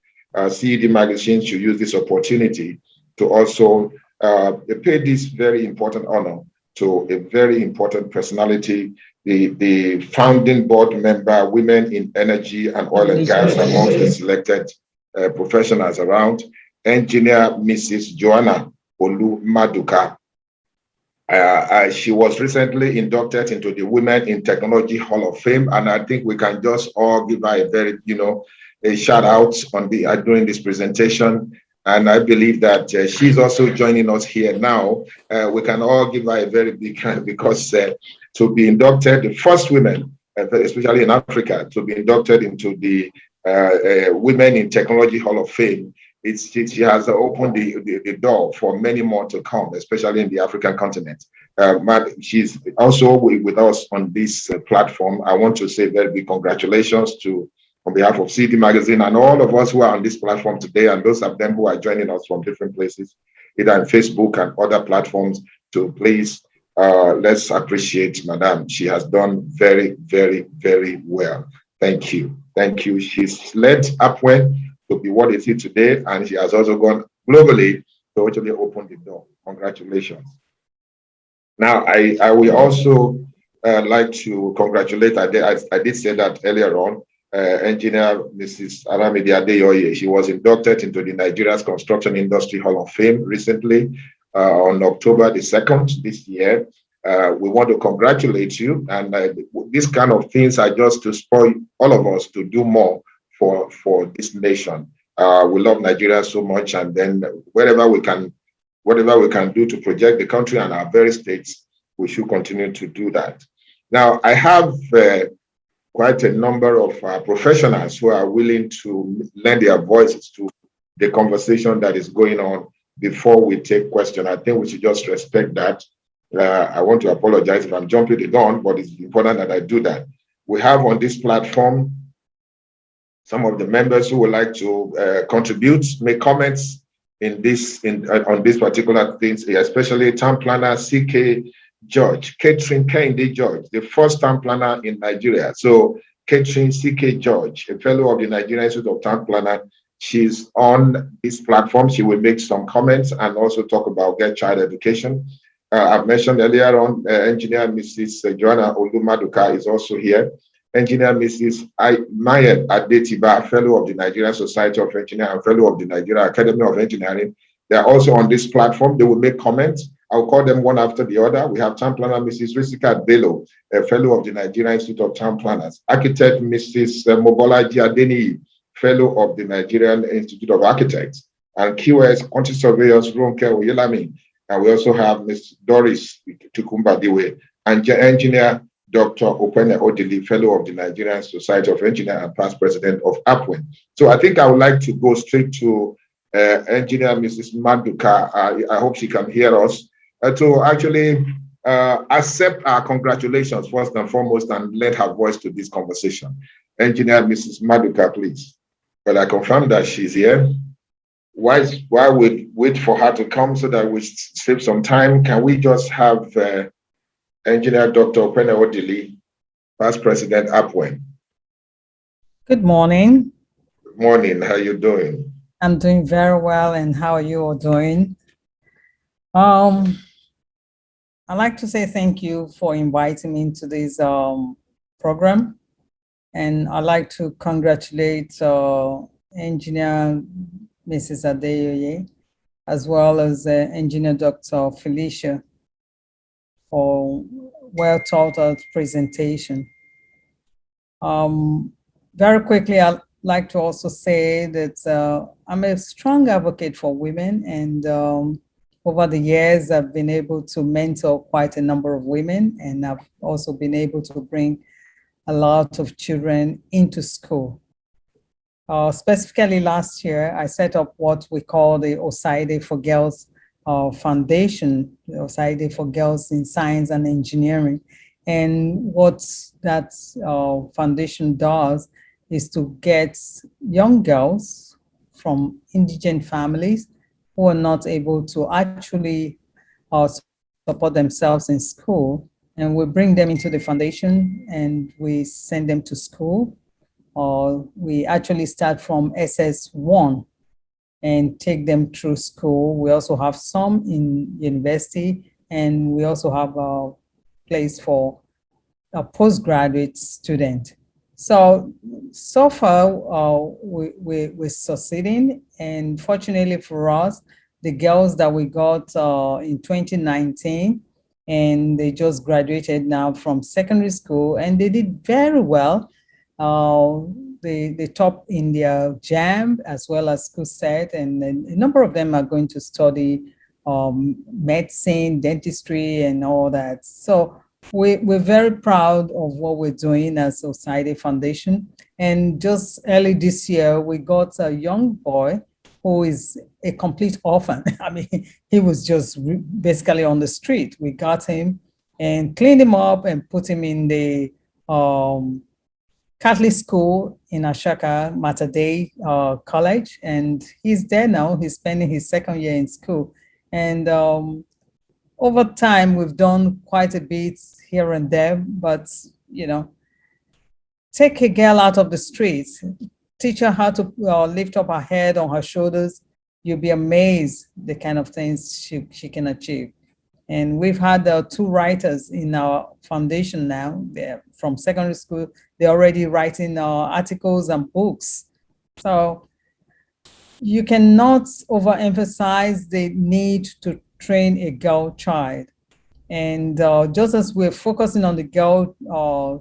CED Magazine should use this opportunity to also pay this very important honor to a very important personality, the founding board member, Women in Energy and Oil and Gas, amongst the selected professionals around, Engineer Mrs. Joanna Olu Maduka. She was recently inducted into the Women in Technology Hall of Fame, and I think we can just all give her a very, a shout out on during this presentation. And I believe that she's also joining us here now. We can all give her a very big hand because to be inducted, the first women, especially in Africa, to be inducted into the Women in Technology Hall of Fame, she has opened the door for many more to come, especially in the African continent. She's also with us on this platform. I want to say very big congratulations on behalf of CED Magazine and all of us who are on this platform today, and those of them who are joining us from different places, either on Facebook and other platforms, to please let's appreciate Madam. She has done very, very, very well. Thank you. Thank you. She's led PPAPWEN to be what it is today, and she has also gone globally to actually open the door. Congratulations. Now, I will also like to congratulate, I did say that earlier on, Engineer Mrs. Aramide Adeyoye. She was inducted into the Nigeria's Construction Industry Hall of Fame recently on October the 2nd this year. We want to congratulate you, and these kind of things are just to spur all of us to do more for this nation. We love Nigeria so much, and then whatever we can do to project the country and our very states, we should continue to do that. Now, I have quite a number of professionals who are willing to lend their voices to the conversation that is going on before we take questions. I think we should just respect that. I want to apologize if I'm jumping the gun, but it's important that I do that. We have on this platform some of the members who would like to contribute, make comments on this particular things, especially town planner CK George, Catherine Kende George, the first town planner in Nigeria. So Catherine CK George, a fellow of the Nigerian Institute of Town Planner, she's on this platform. She will make some comments and also talk about girl child education. I've mentioned earlier on, Engineer Mrs. Joanna Olu Maduka is also here. Engineer Mrs. Mayed Adetiba, fellow of the Nigerian Society of Engineers and fellow of the Nigeria Academy of Engineering. They are also on this platform. They will make comments. I'll call them one after the other. We have Town Planner Mrs. Risika Bello, a fellow of the Nigerian Institute of Town Planners. Architect Mrs. Mobola Adeniyi, fellow of the Nigerian Institute of Architects. And QS Quantity Surveyors Ronke Oyelami. And we also have Ms. Doris Tukumbadiwe and Engineer Dr. Opene Odili, fellow of the Nigerian Society of Engineers and past president of PPAPWEN. So I think I would like to go straight to Engineer Mrs. Maduka. I hope she can hear us. To actually accept our congratulations first and foremost and lend her voice to this conversation. Engineer Mrs. Maduka, please. Well, I confirm that she's here. While we wait for her to come so that we save some time, can we just have Engineer Dr. Odili, Past President PPAPWEN. Good morning. Good morning. How are you doing? I'm doing very well, and how are you all doing? I'd like to say thank you for inviting me into this program, and I'd like to congratulate Engineer Mrs. Adeyoye, as well as Engineer Dr. Felicia for well thought out presentation. Very quickly, I'd like to also say that I'm a strong advocate for women, and over the years, I've been able to mentor quite a number of women, and I've also been able to bring a lot of children into school. Specifically last year, I set up what we call the CED for Girls Foundation, the CED for Girls in Science and Engineering. And what that foundation does is to get young girls from indigent families who are not able to actually support themselves in school. And we bring them into the foundation and we send them to school. We actually start from SS1 and take them through school. We also have some in university, and we also have a place for a postgraduate student. So far, we're succeeding, and fortunately for us, the girls that we got in 2019, and they just graduated now from secondary school, and they did very well. They top in their JAM as well as school set, and a number of them are going to study medicine, dentistry, and all that. So we're very proud of what we're doing as a Society Foundation. And just early this year, we got a young boy who is a complete orphan. I mean, he was just basically on the street. We got him and cleaned him up and put him in the Catholic school in Ashaka, Mater Dei College. And he's there now. He's spending his second year in school. And over time, we've done quite a bit here and there, but, you know, take a girl out of the streets, teach her how to lift up her head on her shoulders. You'll be amazed the kind of things she can achieve. And we've had 2 writers in our foundation now. They're from secondary school. They're already writing articles and books. So you cannot overemphasize the need to train a girl child. And just as we're focusing on the girl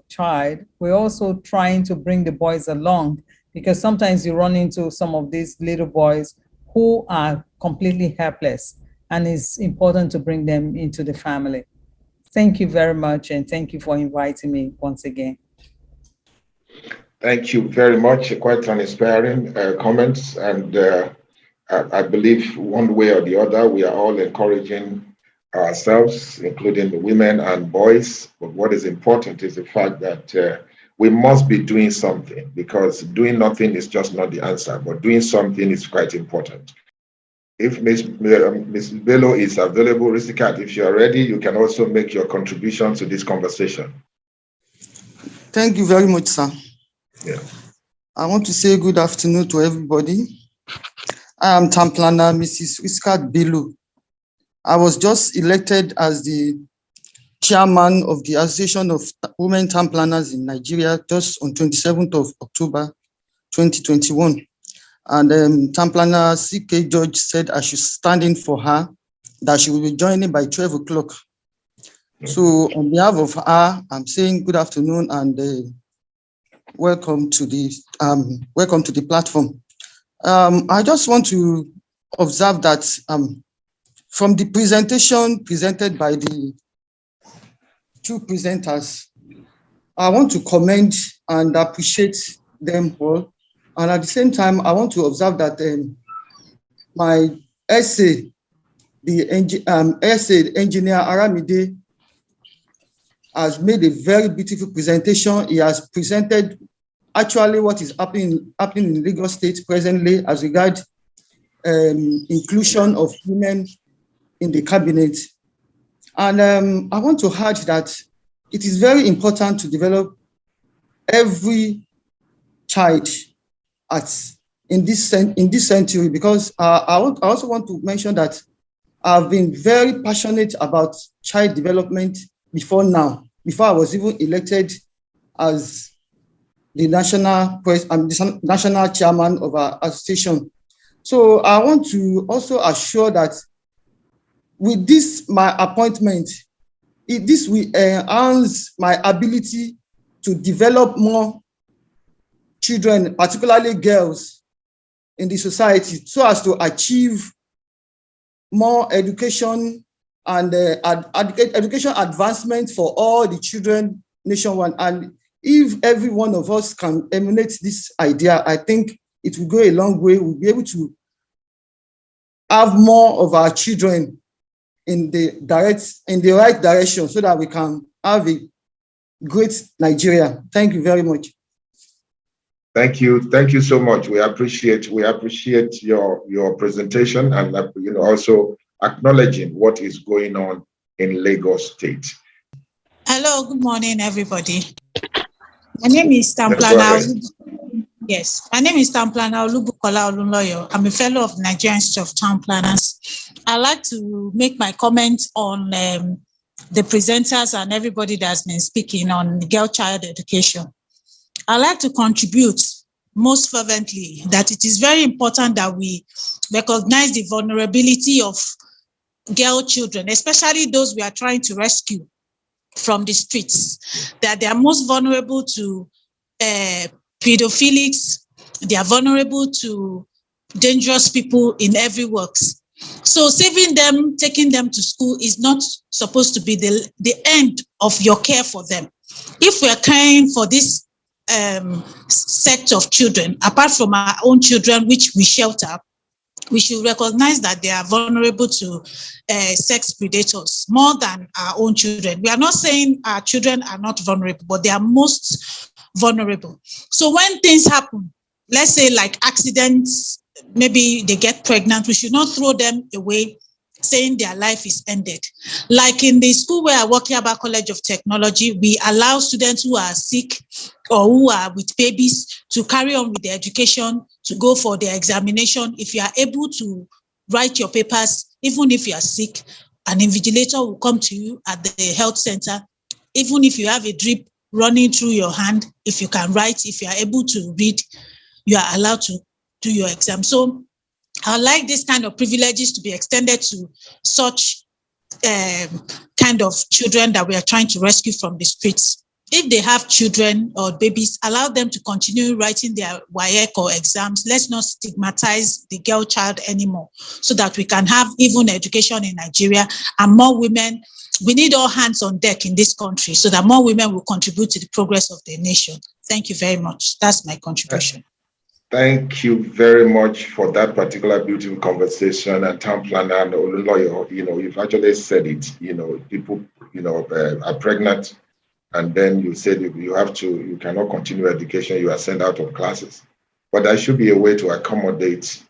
child, we're also trying to bring the boys along, because sometimes you run into some of these little boys who are completely helpless, and it's important to bring them into the family. Thank you very much, and thank you for inviting me once again. Thank you very much. Quite an inspiring comments, and I believe one way or the other, we are all encouraging ourselves, including the women and boys. But what is important is the fact that we must be doing something, because doing nothing is just not the answer, but doing something is quite important. If Ms. Bello is available, Risikat, if you're ready, you can also make your contribution to this conversation. Thank you very much, sir. Yeah. I want to say good afternoon to everybody. I am town planner, Mrs. Risikat Bello. I was just elected as the chairman of the Association of Women Town Planners in Nigeria just on 27th of October, 2021. And town planner CK George said I should stand in for her, that she will be joining by 12 o'clock. So on behalf of her, I'm saying good afternoon and welcome to the platform. I just want to observe that from the presentation presented by the 2 presenters, I want to commend and appreciate them all. And at the same time, I want to observe that my essay, the engineer Aramide, has made a very beautiful presentation. He has presented actually what is happening in Lagos State presently as regards inclusion of women in the cabinet. And I want to add that it is very important to develop every child in this century, because I also want to mention that I've been very passionate about child development before I was even elected as the national chairman of our association. So I want to also assure that with this, my appointment, this will enhance my ability to develop more children, particularly girls, in the society, so as to achieve more education and education advancement for all the children nationwide. And if every one of us can emanate this idea, I think it will go a long way. We'll be able to have more of our children in the right direction, so that we can have a great Nigeria. Thank you very much. Thank you so much. We appreciate your presentation, and also acknowledging what is going on in Lagos State. Hello, good morning, everybody. My name is Tamplana. Yes, my name is Tamplana Olubukola Olunloyo. I'm a fellow of the Nigerian Institute of Town Planners. I'd like to make my comment on the presenters and everybody that's been speaking on girl child education. I'd like to contribute most fervently that it is very important that we recognize the vulnerability of girl children, especially those we are trying to rescue from the streets, that they are most vulnerable to pedophilics, they are vulnerable to dangerous people in every works. So saving them, taking them to school is not supposed to be the end of your care for them. If we are caring for this set of children, apart from our own children, which we shelter, we should recognize that they are vulnerable to sex predators more than our own children. We are not saying our children are not vulnerable, but they are most vulnerable. So when things happen, let's say like accidents, maybe they get pregnant, we should not throw them away saying their life is ended. Like in the school where I work, Yaba College of Technology, we allow students who are sick or who are with babies to carry on with their education, to go for their examination. If you are able to write your papers, even if you are sick, an invigilator will come to you at the health center. Even if you have a drip running through your hand, if you can write, if you are able to read, you are allowed to do your exam. So I like this kind of privileges to be extended to such kind of children that we are trying to rescue from the streets. If they have children or babies, allow them to continue writing their WAEC or exams. Let's not stigmatize the girl child anymore, so that we can have even education in Nigeria and more women. We need all hands on deck in this country so that more women will contribute to the progress of the nation. Thank you very much. That's my contribution. Thank you very much for that particular beautiful conversation. And Town Planner and Olunloyo, you've actually said it. People, are pregnant, and then you said you cannot continue education. You are sent out of classes. But there should be a way to accommodate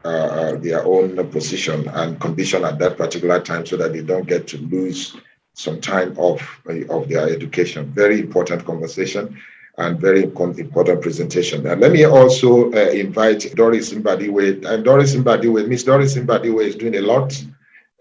their own position and condition at that particular time, so that they don't get to lose some time of their education. Very important conversation and very important presentation. And let me also invite Doris Mbadiwe. And Miss Doris Mbadiwe is doing a lot,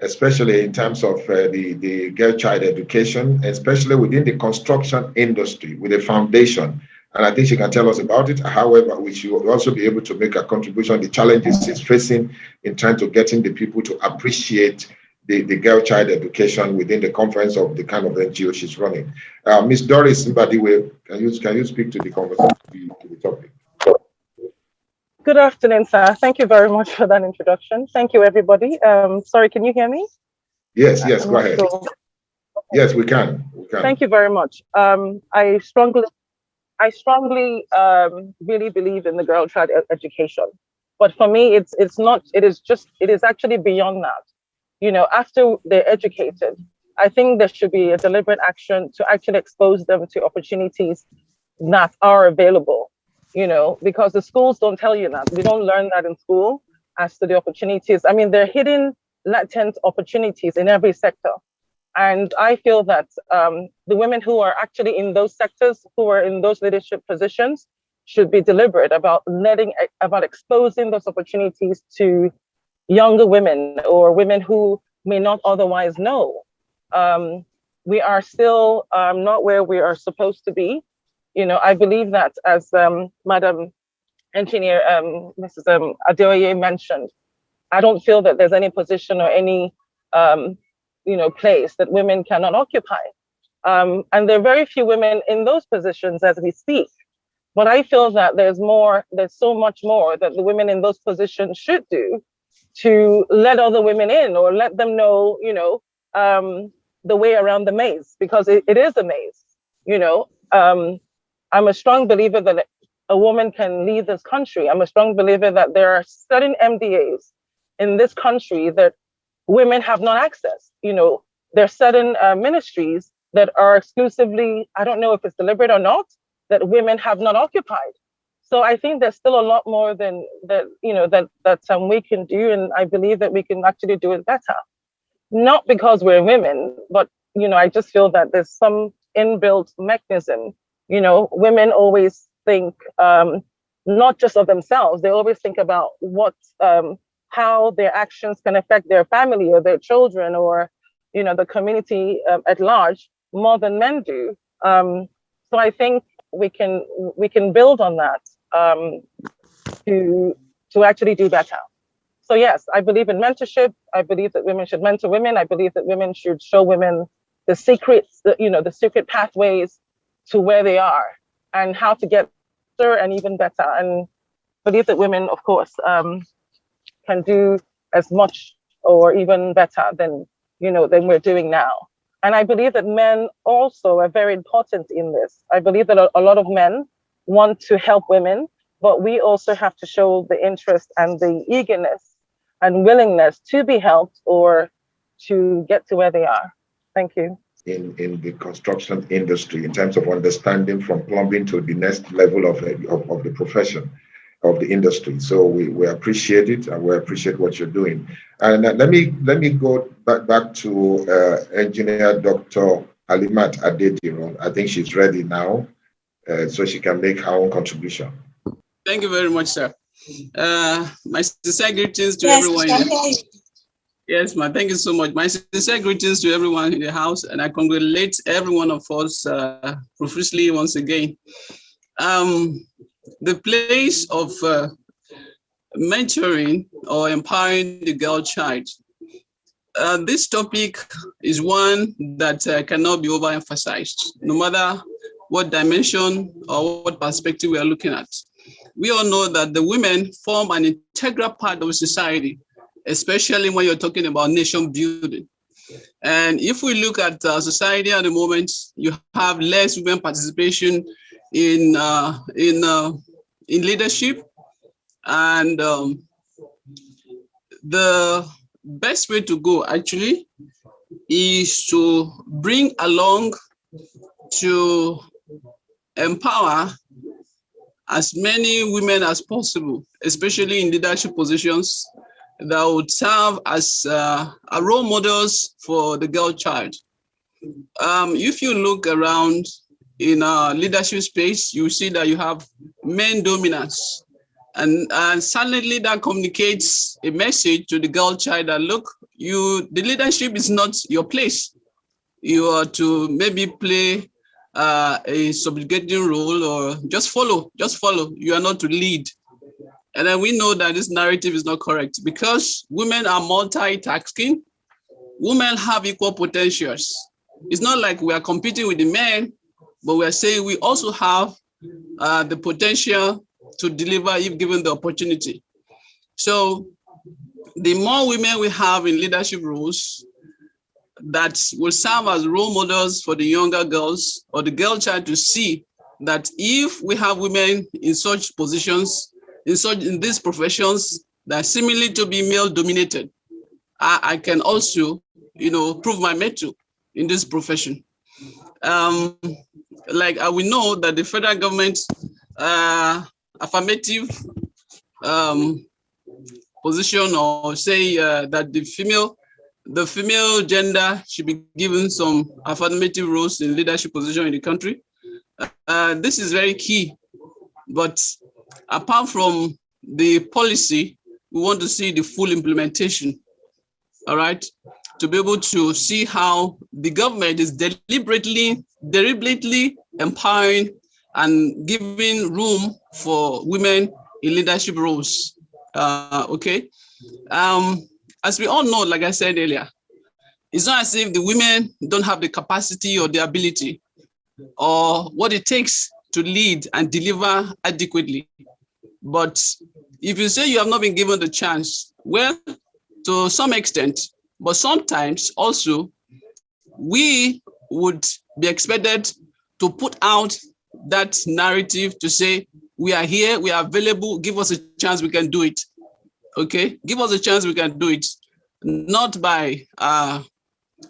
especially in terms of the girl child education, especially within the construction industry with a foundation. And I think she can tell us about it. However, we should also be able to make a contribution, the challenges she's facing in trying to getting the people to appreciate the girl child education within the conference of the kind of NGO she's running. Ms. Doris Mbadiwe, can you speak to the conversation, to the topic? Good afternoon, sir. Thank you very much for that introduction. Thank you, everybody. Sorry, can you hear me? Yes, go ahead. Sure. Yes, we can. Thank you very much. I strongly really believe in the girl child education. But for me, it is actually beyond that. After they're educated, I think there should be a deliberate action to actually expose them to opportunities that are available, because the schools don't tell you that. We don't learn that in school as to the opportunities. I mean, there are hidden, latent opportunities in every sector. And I feel that the women who are actually in those sectors, who are in those leadership positions, should be deliberate about exposing those opportunities to younger women or women who may not otherwise know. We are still not where we are supposed to be. I believe that, as Madam Engineer Mrs. Adeyoye mentioned, I don't feel that there's any position or any place that women cannot occupy. And there are very few women in those positions as we speak. But I feel that there's so much more that the women in those positions should do to let other women in, or let them know, the way around the maze, because it is a maze. I'm a strong believer that a woman can lead this country. I'm a strong believer that there are certain MDAs in this country that women have not accessed. There are certain ministries that are exclusively, I don't know if it's deliberate or not, that women have not occupied. So I think there's still a lot more than that, that we can do, and I believe that we can actually do it better. Not because we're women, but I just feel that there's some inbuilt mechanism. Women always think not just of themselves; they always think about how their actions can affect their family or their children, or the community at large, more than men do. So I think we can build on that to actually do better. So yes, I believe in mentorship. I believe that women should mentor women. I believe that women should show women the secrets, the secret pathways to where they are and how to get better and even better. And I believe that women, of course, can do as much or even better than we're doing now. And I believe that men also are very important in this. I believe that a lot of men want to help women, but we also have to show the interest and the eagerness and willingness to be helped or to get to where they are. Thank you. In the construction industry, in terms of understanding from plumbing to the next level of the profession, of the industry. So we appreciate it, and we appreciate what you're doing. And let me go back to Engineer Dr. Halimat Adeyoye. I think she's ready now, so she can make her own contribution. Thank you very much, sir. My sincere greetings to everyone. Yes, ma'am. Thank you so much. My sincere greetings to everyone in the house, and I congratulate every one of us profusely once again. The place of mentoring or empowering the girl child. This topic is one that cannot be overemphasized, no matter what dimension or what perspective we are looking at. We all know that the women form an integral part of society, especially when you're talking about nation building. And if we look at society at the moment, you have less women participation in leadership, and the best way to go actually is to bring along, to empower as many women as possible, especially in leadership positions, that would serve as role models for the girl child. If you look around in leadership space, you see that you have men dominance. And suddenly that communicates a message to the girl child that, look, the leadership is not your place. You are to maybe play a subjugating role, or just follow. You are not to lead. And then we know that this narrative is not correct, because women are multitasking. Women have equal potentials. It's not like we are competing with the men, but we are saying we also have the potential to deliver if given the opportunity. So the more women we have in leadership roles that will serve as role models for the younger girls or the girl child to see that if we have women in such positions, in these professions that seemingly to be male dominated, I can also, prove my mettle in this profession. Like we know that the federal government affirmative position, or say that the female the female gender should be given some affirmative roles in leadership position in the country. This is very key, but apart from the policy, we want to see the full implementation, all right? To be able to see how the government is deliberately empowering and giving room for women in leadership roles, okay? As we all know, like I said earlier, it's not as if the women don't have the capacity or the ability or what it takes to lead and deliver adequately. But if you say you have not been given the chance, well, to some extent, but sometimes also we would be expected to put out that narrative to say, we are here, we are available, give us a chance, we can do it. Okay, give us a chance, we can do it. Not by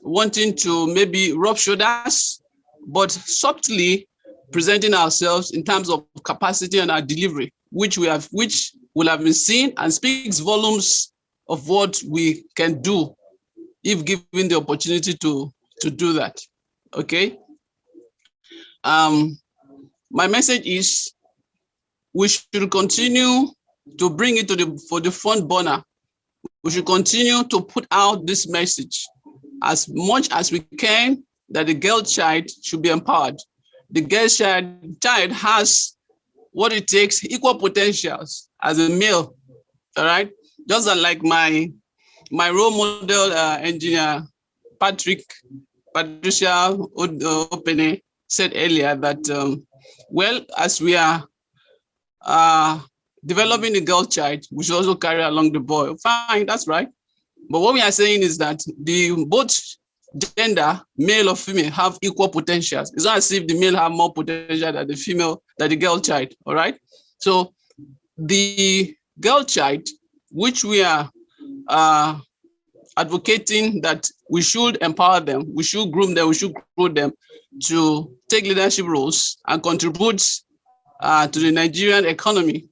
wanting to maybe rub shoulders, but subtly presenting ourselves in terms of capacity and our delivery, which will have been seen and speaks volumes of what we can do if given the opportunity to do that. Okay. My message is we should continue to bring it for the front burner. We should continue to put out this message as much as we can, that the girl child should be empowered. The girl child has what it takes, equal potentials as a male, all right? Just like my role model engineer, Patricia Opene said earlier that, well, as we are developing the girl child, we should also carry along the boy. Fine, that's right. But what we are saying is that both gender, male or female, have equal potentials. It's not as if the male have more potential than the female, than the girl child, all right? So the girl child, which we are advocating that we should empower them, we should groom them, we should grow them to take leadership roles and contribute to the Nigerian economy.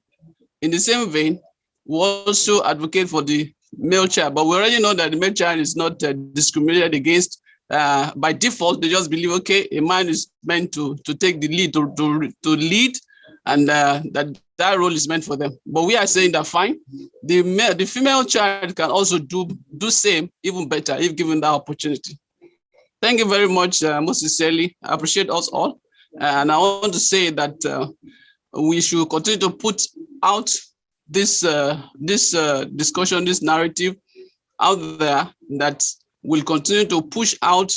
In the same vein, we also advocate for the male child, but we already know that the male child is not discriminated against. By default, they just believe, okay, a man is meant to take the lead, to lead, and that role is meant for them. But we are saying that fine, the female child can also do same, even better, if given that opportunity. Thank you very much, most sincerely. I appreciate us all. And I want to say that we should continue to put out this discussion, this narrative out there that will continue to push out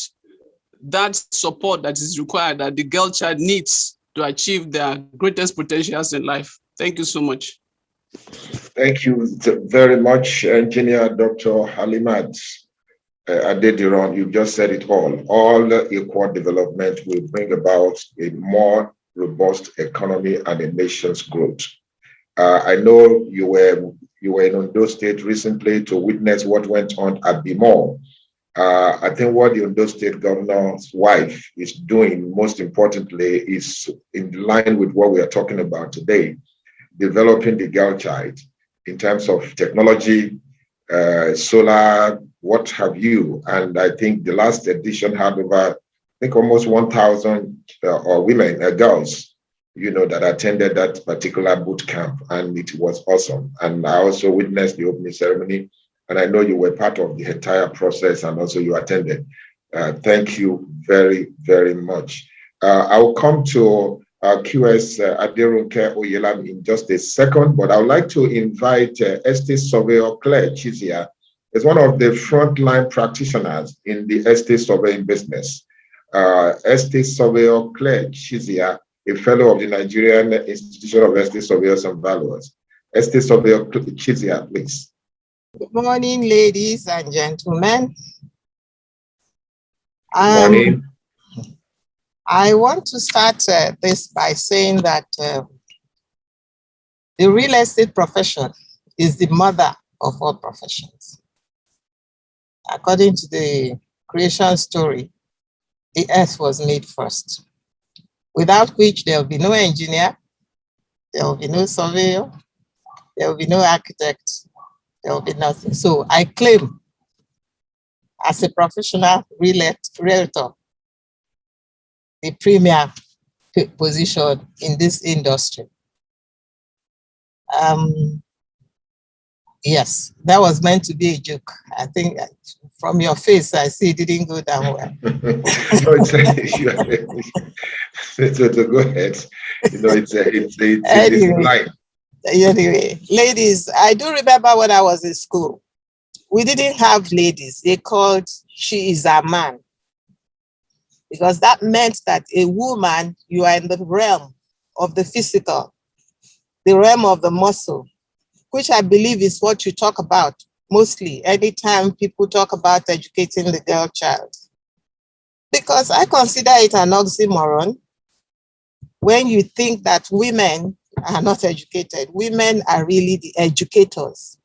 that support that is required, that the girl child needs to achieve their greatest potentials in life. Thank you so much. Thank you very much, Engineer Dr. Halimat Adediran. You just said it all. All equal development will bring about a more robust economy and a nation's growth. I know you were in Ondo State recently to witness what went on at Bimor. I think what the Ondo State governor's wife is doing, most importantly, is in line with what we are talking about today, developing the girl child in terms of technology, solar, what have you. And I think the last edition had over, I think, almost 1,000 women, girls, that attended that particular boot camp, and it was awesome. And I also witnessed the opening ceremony, and I know you were part of the entire process, and also you attended. Thank you very, very much. I will come to QS Aderunke Oyelam in just a second, but I would like to invite Estate Surveyor Claire Chizia. Is one of the frontline practitioners in the estate surveying business. Estate Surveyor Claire Chizia, a fellow of the Nigerian Institution of Estate Surveyors and Valuers. Estate Surveyor Chizia, please. Good morning, ladies and gentlemen. Good morning. I want to start this by saying that the real estate profession is the mother of all professions. According to the creation story, the earth was made first, without which there will be no engineer, there will be no surveyor, there will be no architect, there will be nothing. So I claim as a professional realtor, the premier position in this industry. Yes, that was meant to be a joke. I think from your face, I see it didn't go down well. No, so go ahead. You know, it's Anyway. line. Anyway, ladies, I do remember when I was in school, we didn't have ladies. They called she is a man. Because that meant that a woman, you are in the realm of the physical, the realm of the muscle, which I believe is what you talk about mostly anytime people talk about educating the girl child. Because I consider it an oxymoron when you think that women are not educated. Women are really the educators.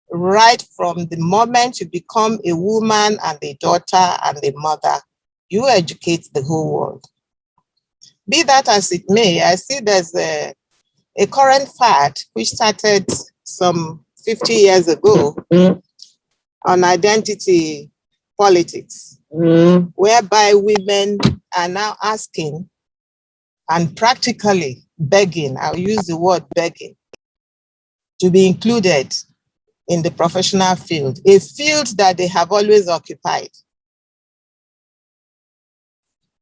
Right from the moment you become a woman and a daughter and a mother, you educate the whole world. Be that as it may, I see there's a current fad which started some 50 years ago on identity politics, whereby women are now asking and practically begging, I'll use the word begging, to be included in the professional field, a field that they have always occupied.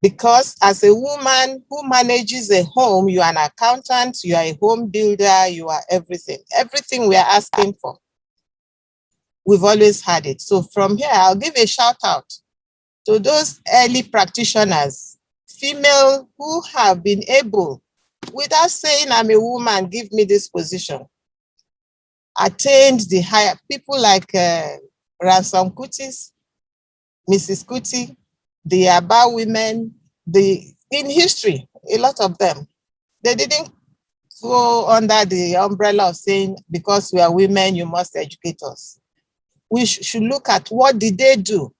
Because as a woman who manages a home, you are an accountant, you are a home builder, you are everything. Everything we are asking for, we've always had it. So from here, I'll give a shout out to those early practitioners, female, who have been able, without saying I'm a woman, give me this position, attained the higher, people like Ransom Kutis, Mrs. Kuti, the Aba women, in history, a lot of them, they didn't go under the umbrella of saying, because we are women, you must educate us. We should look at what did they do,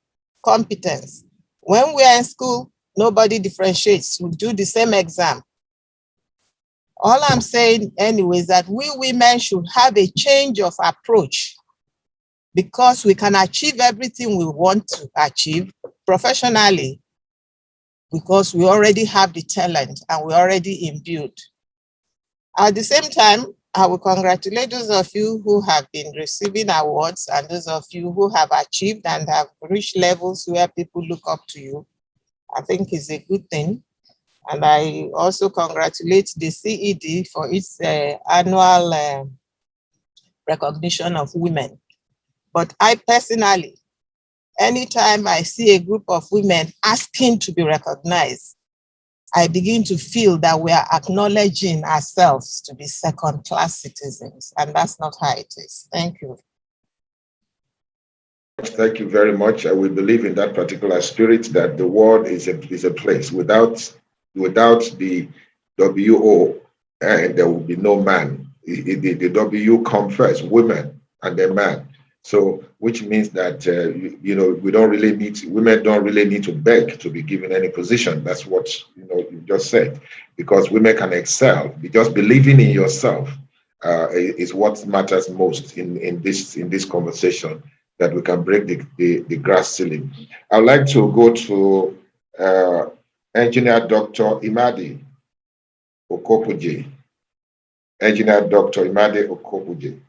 competence. When we are in school, nobody differentiates, we do the same exam. All I'm saying anyway is that we women should have a change of approach, because we can achieve everything we want to achieve professionally, because we already have the talent and we already imbued. At the same time, I will congratulate those of you who have been receiving awards and those of you who have achieved and have reached levels where people look up to you. I think it's a good thing. And I also congratulate the CED for its annual recognition of women. But I personally, anytime I see a group of women asking to be recognized, I begin to feel that we are acknowledging ourselves to be second-class citizens, and that's not how it is. Thank you. Thank you very much. We believe in that particular spirit, that the world is a place. Without the WO, and there will be no man. The W comes first, women and then man. So, which means that, we don't really women don't really need to beg to be given any position. That's what, you just said, because women can excel. Just believing in yourself is what matters most in this conversation, that we can break the glass ceiling. I'd like to go to Engineer Dr. Imade Okopuje. Engineer Dr. Imade Okopuje.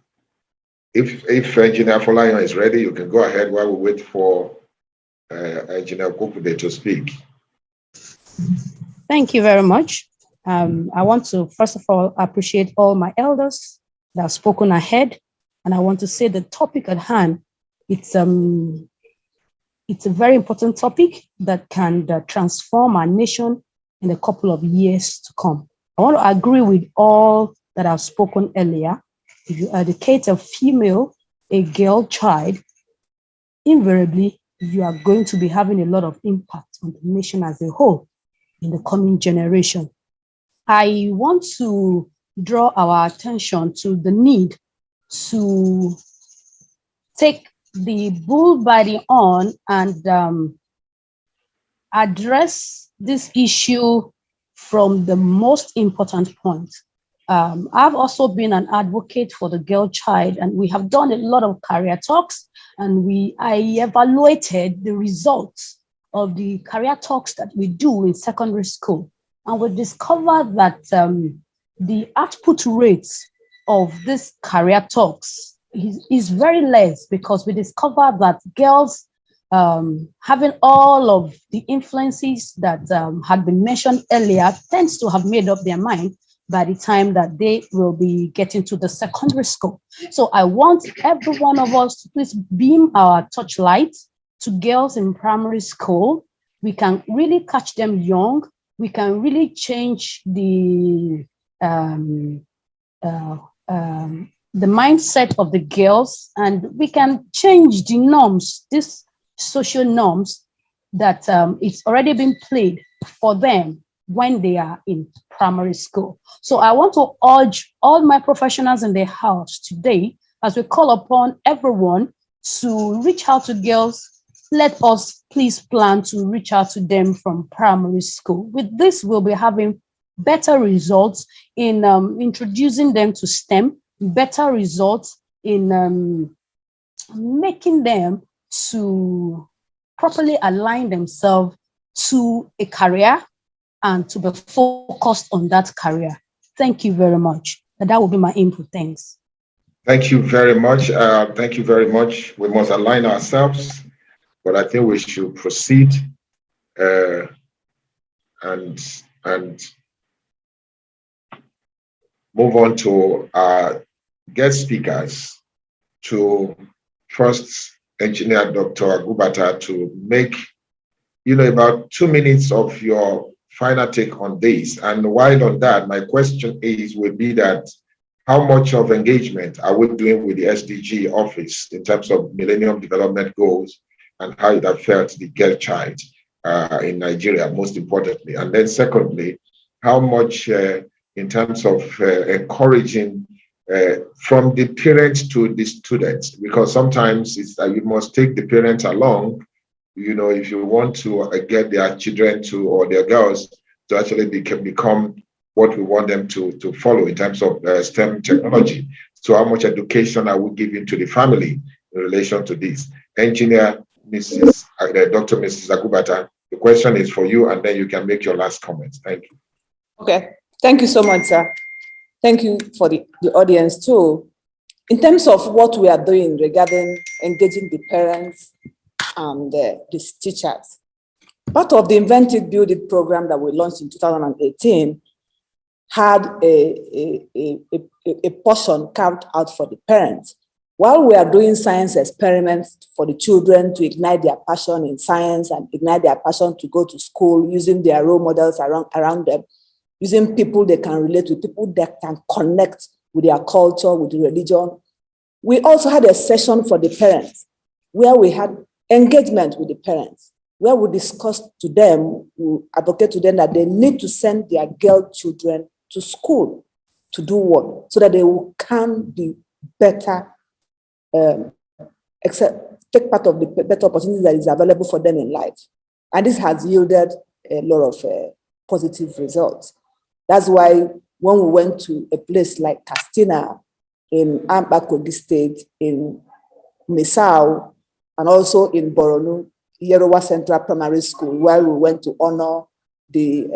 If Engineer Folayan is ready, you can go ahead while we wait for Engineer Okopuje to speak. Thank you very much. I want to, first of all, appreciate all my elders that have spoken ahead. And I want to say the topic at hand, it's a very important topic that can transform our nation in a couple of years to come. I want to agree with all that have spoken earlier. If you educate a female, a girl child, invariably, you are going to be having a lot of impact on the nation as a whole in the coming generation. I want to draw our attention to the need to take the bull by the horn and address this issue from the most important point. I've also been an advocate for the girl child, and we have done a lot of career talks, and I evaluated the results of the career talks that we do in secondary school. And we discovered that the output rates of these career talks is very less, because we discovered that girls having all of the influences that had been mentioned earlier tends to have made up their mind by the time that they will be getting to the secondary school. So I want every one of us to please beam our torchlight to girls in primary school. We can really catch them young. We can really change the mindset of the girls, and we can change the norms, these social norms that it's already been played for them when they are in primary school. So I want to urge all my professionals in the house today, as we call upon everyone to reach out to girls. Let us please plan to reach out to them from primary school. With this, we'll be having better results in introducing them to STEM, better results in making them to properly align themselves to a career and to be focused on that career. Thank you very much. And that will be my input. Thanks. Thank you very much. Thank you very much. We must align ourselves, but I think we should proceed and move on to our guest speakers. To first, Engineer Dr. Agubata, to make about 2 minutes of your final take on this. And while on that, my question would be that how much of engagement are we doing with the SDG office in terms of Millennium Development Goals and how it affects the girl child in Nigeria, most importantly? And then secondly, how much in terms of encouraging from the parents to the students? Because sometimes it's you must take the parents along, if you want to get their children to, or their girls to actually become what we want them to follow in terms of STEM technology. So how much education are we giving to the family in relation to this? Engineer Dr. Mrs. Agubata, the question is for you, and then you can make your last comments. Thank you. Okay, thank you so much, sir. Thank you for the audience too. In terms of what we are doing regarding engaging the parents and the teachers, part of the Inventive Build It program that we launched in 2018 had a portion carved out for the parents. While we are doing science experiments for the children to ignite their passion in science and ignite their passion to go to school, using their role models around them, using people they can relate with, people that can connect with their culture, with the religion. We also had a session for the parents where we had engagement with the parents, where we discussed to them, we advocate to them that they need to send their girl children to school to do what? So that they can be better, take part of the better opportunities that is available for them in life. And this has yielded a lot of positive results. That's why when we went to a place like Castina in Kogi State, in Misau, and also in Boronu, Yerowa Central Primary School, where we went to honor the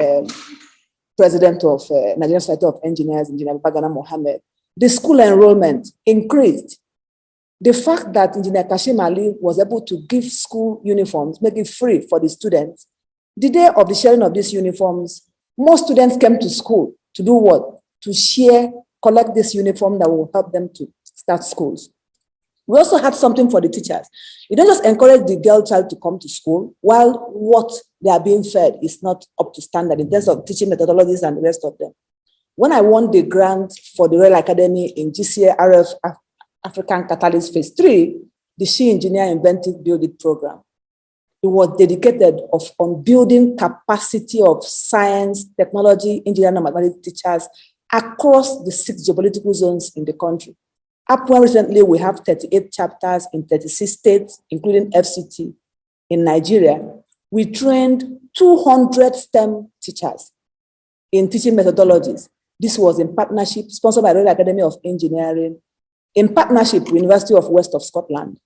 president of Nigerian Society of Engineers, Engineer Bagana Mohammed, the school enrollment increased. The fact that Engineer Kashim Ali was able to give school uniforms, make it free for the students, the day of the sharing of these uniforms, most students came to school to do what? To share, collect this uniform that will help them to start schools. We also had something for the teachers. You don't just encourage the girl child to come to school while what they are being fed is not up to standard in terms of teaching methodologies and the rest of them. When I won the grant for the Royal Academy in GCA RF African Catalyst Phase 3, the She Engineer Inventive Build It program, it was dedicated on building capacity of science, technology, engineering, and mathematics teachers across the 6 geopolitical zones in the country. PPAPWEN recently, we have 38 chapters in 36 states, including FCT in Nigeria. We trained 200 STEM teachers in teaching methodologies. This was in partnership, sponsored by the Royal Academy of Engineering, in partnership with University of West of Scotland,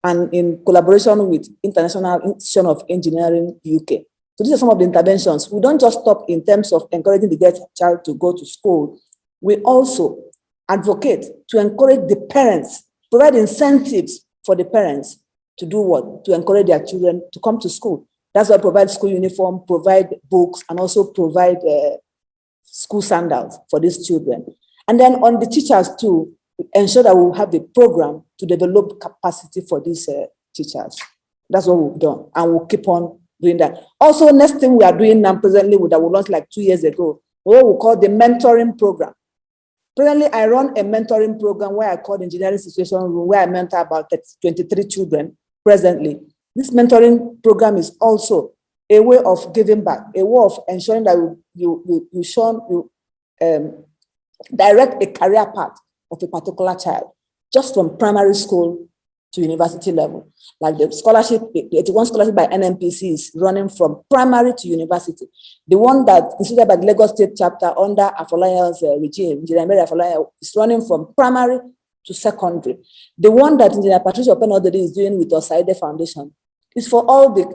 and in collaboration with International Institute of Engineering, UK. So these are some of the interventions. We don't just stop in terms of encouraging the girl child to go to school. We also advocate to encourage the parents, provide incentives for the parents to do what? To encourage their children to come to school. That's why we provide school uniform, provide books, and also provide school sandals for these children. And then on the teachers too, ensure that we will have the program to develop capacity for these teachers. That's what we've done, and we'll keep on doing that. Also, next thing we are doing now presently, that we launched like 2 years ago, what we call the mentoring program. Presently, I run a mentoring program where I call the engineering situation room, where I mentor about 23 children presently. This mentoring program is also a way of giving back, a way of ensuring that you direct a career path of a particular child, just from primary school to university level. Like the scholarship, the 81 scholarship by NMPC is running from primary to university. The one that is instituted by the Lagos State chapter under Afolayan's regime, Engineer Mary Afolayan, is running from primary to secondary. The one that Engineer Patricia Openodede is doing with our CED Foundation is for all the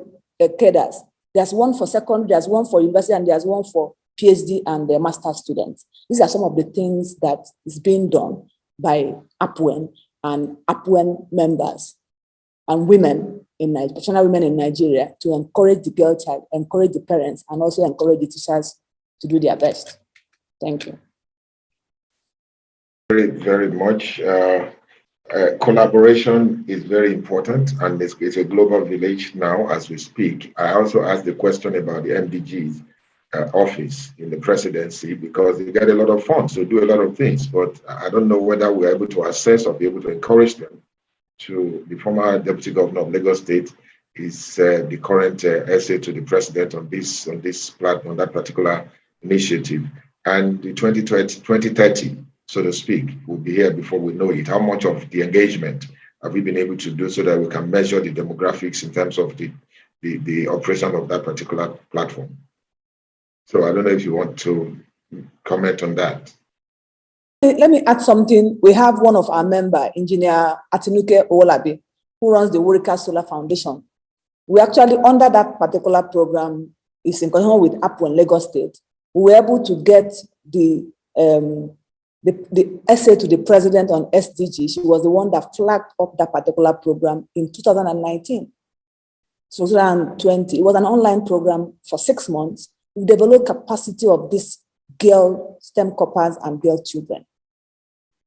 cadres. There's one for secondary, there's one for university, and there's one for PhD and the master's students. These are some of the things that is being done by PPAPWEN and PPAPWEN members and women in Nigeria, professional women in Nigeria, to encourage the girl child, encourage the parents, and also encourage the teachers to do their best. Thank you. Very, very much. Collaboration is very important, and it's a global village now as we speak. I also asked the question about the MDG's office in the presidency, because they get a lot of funds to do a lot of things, but I don't know whether we're able to assess or be able to encourage them. To the former deputy governor of Lagos State is the current essay to the president on this platform, on that particular initiative, and the 2030, so to speak, will be here before we know it. How much of the engagement have we been able to do so that we can measure the demographics in terms of the operation of that particular platform? So I don't know if you want to comment on that. Let me add something. We have one of our members, Engineer Atinuke Owolabi, who runs the Wurika Solar Foundation. We actually, under that particular program, is in conjunction with PPAPWEN Lagos State. We were able to get the essay to the president on SDG. She was the one that flagged up that particular program in 2019. 2020, it was an online program for 6 months. We developed capacity of these girl STEM coppers and girl children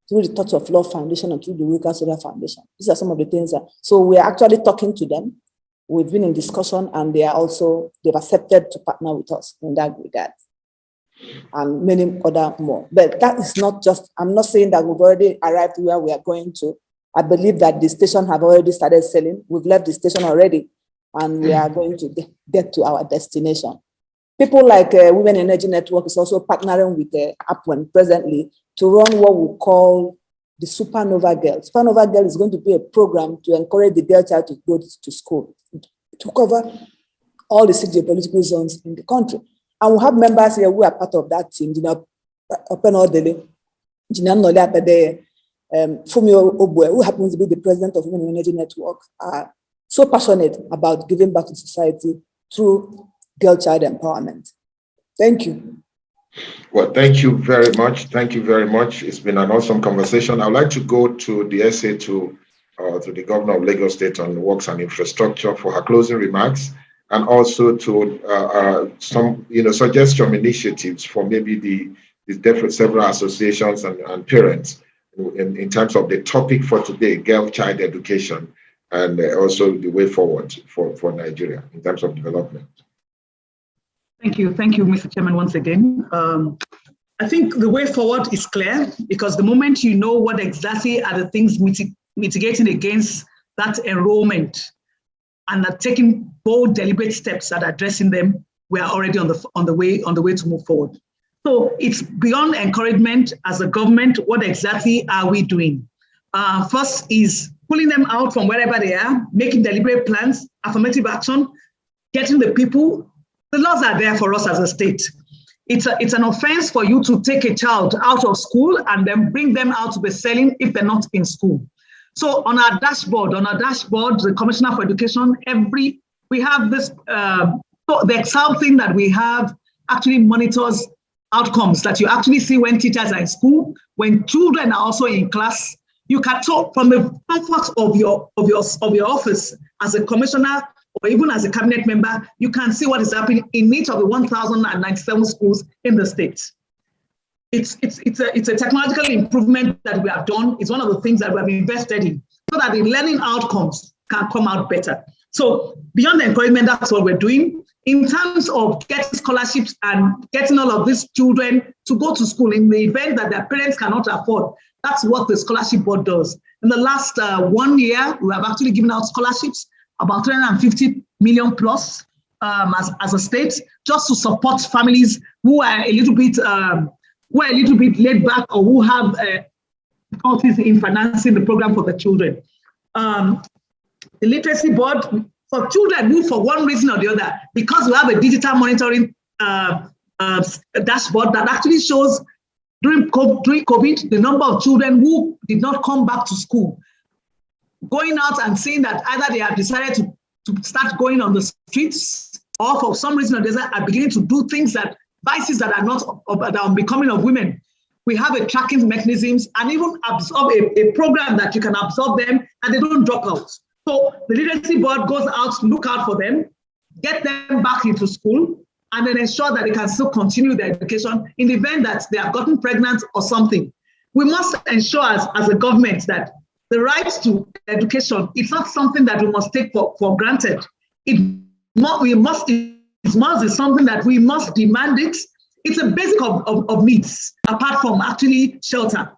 through the Touch of Love Foundation and through the Wurika Solar Foundation. These are some of the things so we're actually talking to them. We've been in discussion, and they've accepted to partner with us in that regard, and many other more. But that is not just, I'm not saying that we've already arrived where we are going to. I believe that the station have already started selling. We've left the station already, and we are going to get to our destination. People like Women Energy Network is also partnering with PPAPWEN presently to run what we call the Supernova Girl. Supernova Girl is going to be a program to encourage the girl child to go to school, to cover all the 6 geopolitical zones in the country. And we have members here who are part of that team, Engineer Openodede, Engineer Adeyoye, Fumio Obwe, who happens to be the president of Women Energy Network, are so passionate about giving back to society through girl child empowerment. Thank you. Well, thank you very much. Thank you very much. It's been an awesome conversation. I'd like to go to the essay to the governor of Lagos State on works and infrastructure for her closing remarks, and also to some suggest some initiatives for maybe the different several associations and parents in terms of the topic for today, girl child education, and also the way forward for Nigeria in terms of development. Thank you, Mr. Chairman, once again. I think the way forward is clear, because the moment you know what exactly are the things mitigating against that enrollment and are taking bold, deliberate steps at addressing them, we are already on the way to move forward. So it's beyond encouragement as a government. What exactly are we doing? First is pulling them out from wherever they are, making deliberate plans, affirmative action, getting the people. The laws are there for us as a state. It's an offense for you to take a child out of school and then bring them out to be selling if they're not in school. So on our dashboard, the Commissioner for Education, we have this, so the Excel thing that we have actually monitors outcomes that you actually see when teachers are in school, when children are also in class. You can talk from the comfort of your office as a commissioner or even as a cabinet member, you can see what is happening in each of the 1,097 schools in the state. It's a technological improvement that we have done. It's one of the things that we have invested in so that the learning outcomes can come out better. So beyond the encouragement, that's what we're doing. In terms of getting scholarships and getting all of these children to go to school in the event that their parents cannot afford, that's what the scholarship board does. In the last 1 year, we have actually given out scholarships, about 350 million plus as a state, just to support families who are a little bit laid back or who have difficulties in financing the program for the children. The literacy board for children who, for one reason or the other, because we have a digital monitoring dashboard that actually shows during COVID, the number of children who did not come back to school, going out and saying that either they have decided to start going on the streets or for some reason or the other are beginning to do things that vices that are not that are becoming of women. We have a tracking mechanisms and even absorb a program that you can absorb them and they don't drop out. So the literacy board goes out to look out for them, get them back into school, and then ensure that they can still continue their education in the event that they have gotten pregnant or something. We must ensure as a government that the right to education, it's not something that we must take for granted. It must be something that we must demand it. It's a basic of needs, apart from actually shelter.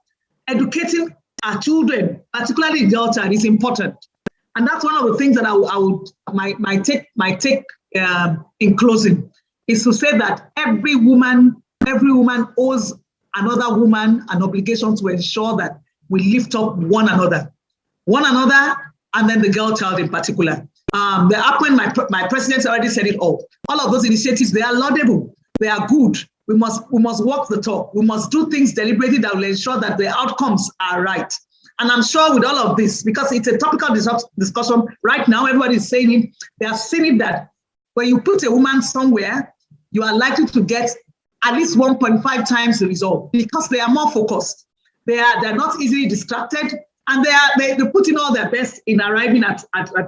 Educating our children, particularly in Delta, is important. And that's one of the things that my take in closing is to say that every woman owes another woman an obligation to ensure that we lift up one another, and then the girl child in particular. The PPAPWEN, my president already said it all. All of those initiatives, they are laudable, they are good. We must walk the talk. We must do things deliberately that will ensure that the outcomes are right. And I'm sure with all of this, because it's a topical discussion right now, everybody is saying it. They have seen it that when you put a woman somewhere, you are likely to get at least 1.5 times the result because they are more focused. They're not easily distracted, and they put in all their best in arriving at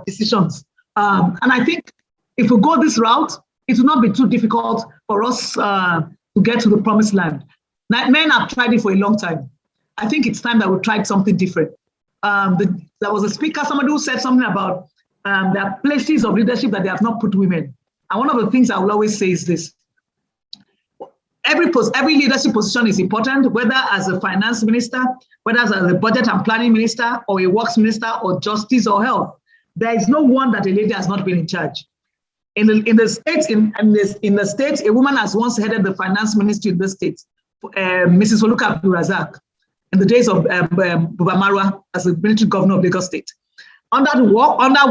decisions. And I think if we go this route, it will not be too difficult for us to get to the promised land. Men have tried it for a long time. I think it's time that we tried something different. There was a speaker, somebody who said something about there are places of leadership that they have not put women. And one of the things I will always say is this. Every leadership position is important, whether as a finance minister, whether as a budget and planning minister, or a works minister, or justice or health. There is no one that a lady has not been in charge. In the States, a woman has once headed the finance ministry in the States, Mrs. Oluka Abdurazak, in the days of Buba Marwa as the military governor of Lagos State. Under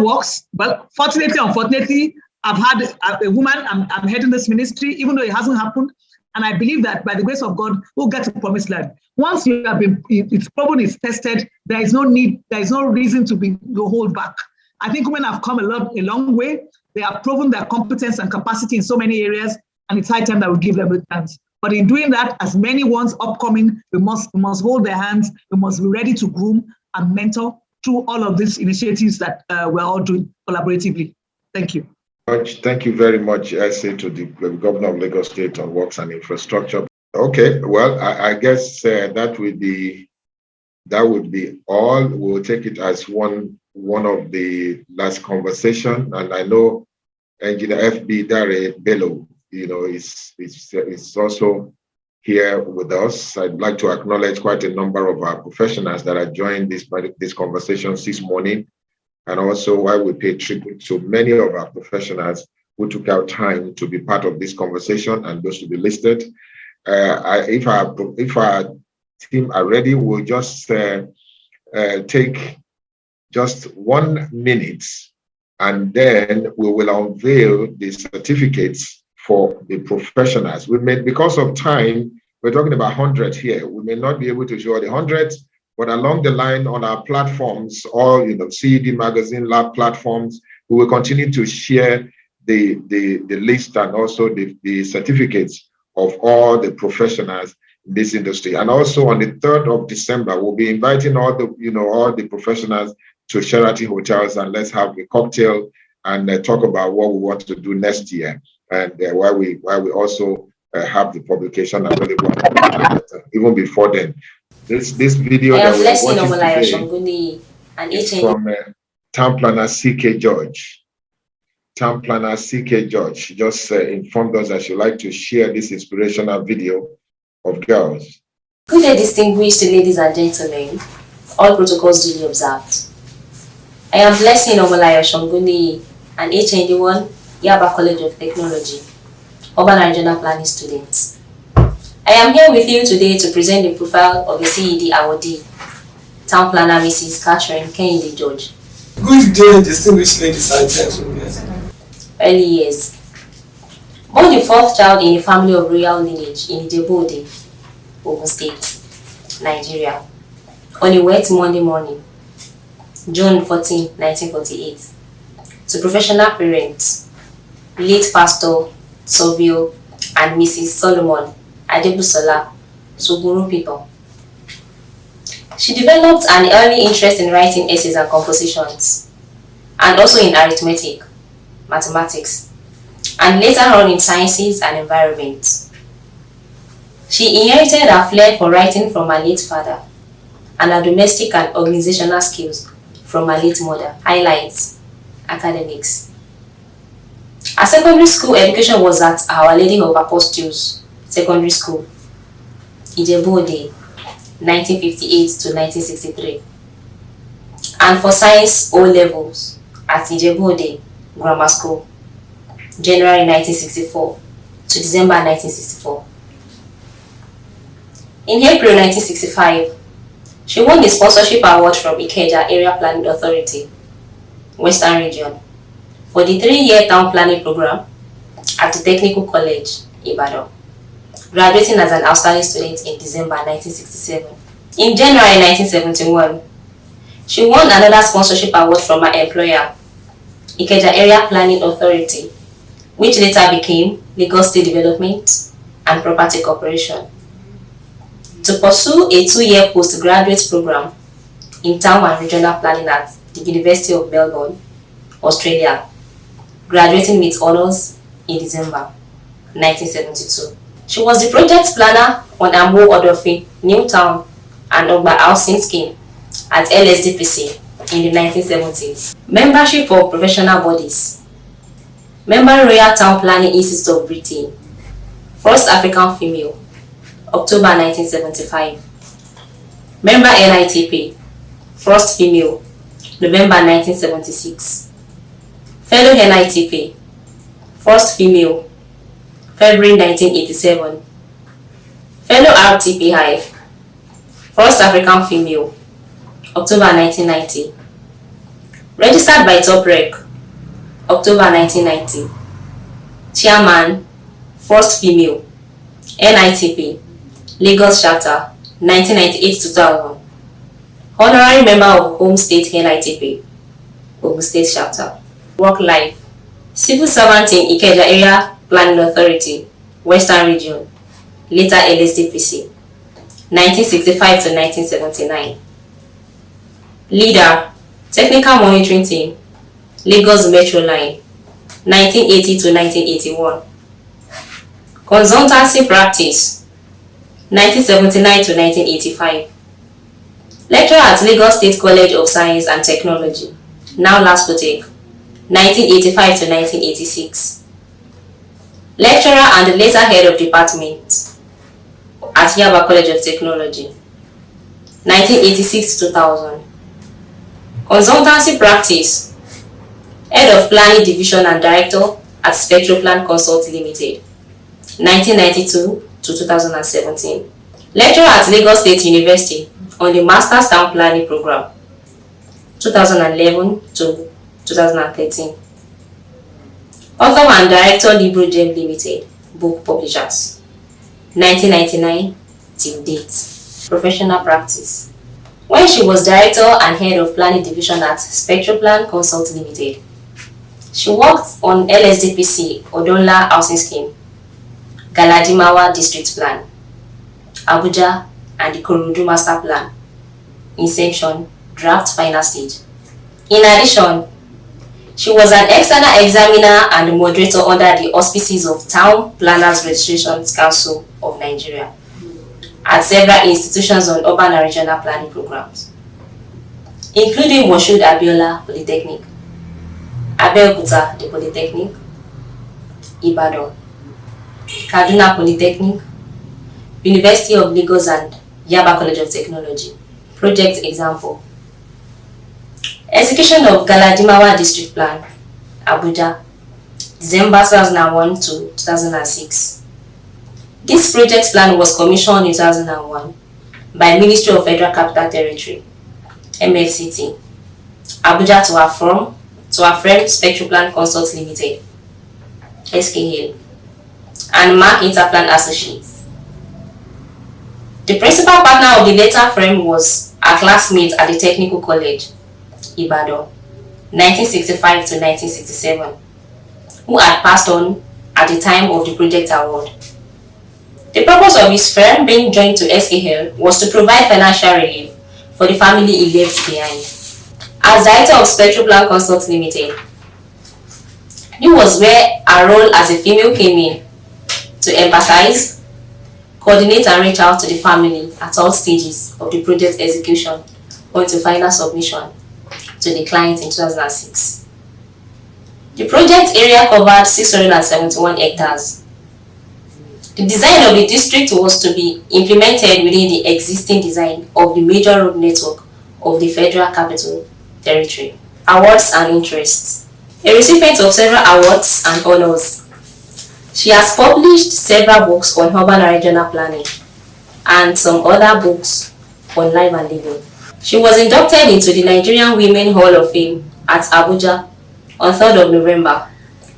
works, but fortunately, unfortunately, I've had a woman, I'm heading this ministry, even though it hasn't happened. And I believe that by the grace of God, we'll get to the promised land. Once you have been, it's proven, it's tested, there is no need, there is no reason to hold back. I think women have come a long way. They have proven their competence and capacity in so many areas, and it's high time that we give them a chance. But in doing that, as many ones upcoming, we must hold their hands. We must be ready to groom and mentor through all of these initiatives that we're all doing collaboratively. Thank you. Thank you very much, I say, to the Governor of Lagos State on Works and Infrastructure. Okay, well, I guess that would be all. We'll take it as one of the last conversation, and I know Engineer FB Dare Bello, is also here with us. I'd like to acknowledge quite a number of our professionals that have joined this conversation this morning. And also, I will pay tribute to many of our professionals who took out time to be part of this conversation and those to be listed. If our team are ready, we'll just take just 1 minute, and then we will unveil the certificates for the professionals. We may, because of time, we're talking about 100 here. We may not be able to show the 100, but along the line on our platforms, or CED Magazine lab platforms, we will continue to share the list and also the certificates of all the professionals in this industry. And also on the 3rd of December, we'll be inviting all the professionals to Sheraton hotels, and let's have a cocktail and talk about what we want to do next year, and why we also have the publication available even before then. This video that we're watching today is from Town Planner CK George. Town Planner CK George just informed us that she'd like to share this inspirational video of girls. Good day, distinguished ladies and gentlemen, all protocols duly observed. I am Blessing Omolayo Shonguni, an HND1 Yaba College of Technology, Urban and Regional Planning student. I am here with you today to present the profile of a CED awardee, Town Planner Mrs. Catherine Kennedy George. Good day, distinguished ladies and gentlemen. Early years. Born the 4th child in a family of royal lineage in Ijebu-Ode, Ogun State, Nigeria, on a wet Monday morning, June 14, 1948, to professional parents, late Pastor Sobio and Mrs. Solomon Adebusola Suguru people. She developed an early interest in writing essays and compositions, and also in arithmetic, mathematics, and later on in sciences and environment. She inherited her flair for writing from her late father, and her domestic and organizational skills from her late mother. Highlights: academics. Her secondary school education was at Our Lady of Apostles Secondary School, Ijebu-Ode, 1958 to 1963, and for science O-levels at Ijebu-Ode Grammar School, January 1964 to December 1964. In April 1965, she won the sponsorship award from Ikeja Area Planning Authority, Western Region, for the 3-year town planning program at the Technical College, Ibadan, graduating as an outstanding student in December 1967. In January 1971, she won another sponsorship award from her employer, Ikeja Area Planning Authority, which later became Lagos State Development and Property Corporation, to pursue a 2-year postgraduate program in town and regional planning at the University of Melbourne, Australia, graduating with honors in December 1972. She was the project planner on Ambo Odofin, Newtown, and Ogba housing scheme at LSDPC in the 1970s. Membership of professional bodies. Member Royal Town Planning Institute of Britain, first African female, October 1975. Member NITP, first female, November 1976. Fellow NITP, first female, February 1987. Fellow RTPI, first African female, October 1990. Registered by Top Rec, October 1990. Chairman, first female, NITP, Lagos Charter, 1998-2000. Honorary member of Home State NITP, Ogun State Chapter. Work life. Civil servant in Ikeja Area Planning Authority, Western Region, later LSDPC, 1965 to 1979. Leader, Technical Monitoring Team, Lagos Metro Line, 1980 to 1981. Consultancy practice, 1979 to 1985. Lecturer at Lagos State College of Science and Technology, now LASPOTECH, 1985 to 1986. Lecturer and later head of department at Yaba College of Technology, 1986 to 2000. Consultancy practice, head of planning division and director at Spectroplan Consult Limited, 1992 to 2017. Lecturer at Lagos State University on the Master's Town Planning Program, 2011 to 2013. Author and Director, Libro Gem Limited, Book Publishers. 1999 till date. Professional practice. When she was Director and Head of Planning Division at Spectroplan Consult Limited, she worked on LSDPC Odonla Housing Scheme, Galadimawa District Plan, Abuja and the Korodu Master Plan, Inception, Draft Final Stage. In addition, she was an external examiner and moderator under the auspices of Town Planners Registration Council of Nigeria at several institutions on urban and regional planning programs, including Moshood Abiola Polytechnic, Abeokuta the Polytechnic, Ibadan, Kaduna Polytechnic, University of Lagos and Yaba College of Technology. Project example: execution of Galadimawa District Plan, Abuja, December 2001 to 2006. This project plan was commissioned in 2001 by Ministry of Federal Capital Territory, MFCT, Abuja to affirm Spectroplan Consult Limited, SKL, and Mark Interplan Associates. The principal partner of the latter firm was a classmate at the Technical College, Ibadan, 1965 to 1967, who had passed on at the time of the project award. The purpose of his firm being joined to SKL was to provide financial relief for the family he left behind. As Director of Spectroplan Consult Limited, this was where our role as a female came in, to empathize, coordinate and reach out to the family at all stages of the project execution or to final submission to the client in 2006. The project area covered 671 hectares. The design of the district was to be implemented within the existing design of the major road network of the Federal Capital Territory. Awards and interests. A recipient of several awards and honors. She has published several books on urban and regional planning and some other books on life and living. She was inducted into the Nigerian Women Hall of Fame at Abuja on 3rd of November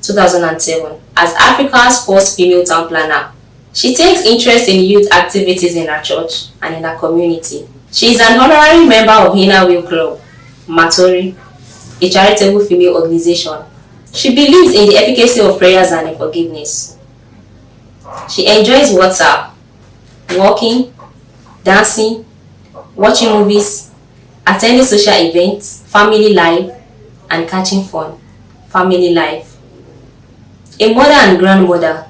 2007 as Africa's first female town planner. She takes interest in youth activities in her church and in her community. She is an honorary member of Inner Wheel Club, Matori, a charitable female organization. She believes in the efficacy of prayers and in forgiveness. She enjoys water, walking, dancing, watching movies, attending social events, family life, and catching fun, family life. A mother and grandmother.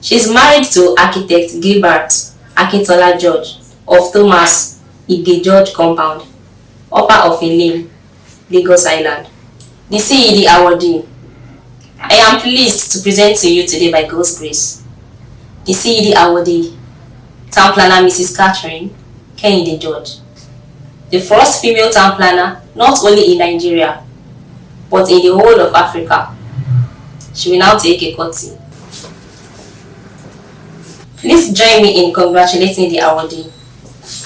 She is married to architect Gilbert Akintola George of Thomas Ige George Compound, Upper of a Lane, Lagos Island. The CED awardee. I am pleased to present to you today by God's grace the CED awardee, Town Planner Mrs. Catherine Kehinde George, the first female town planner not only in Nigeria but in the whole of Africa. She will now take a curtsy. Please join me in congratulating the awardee.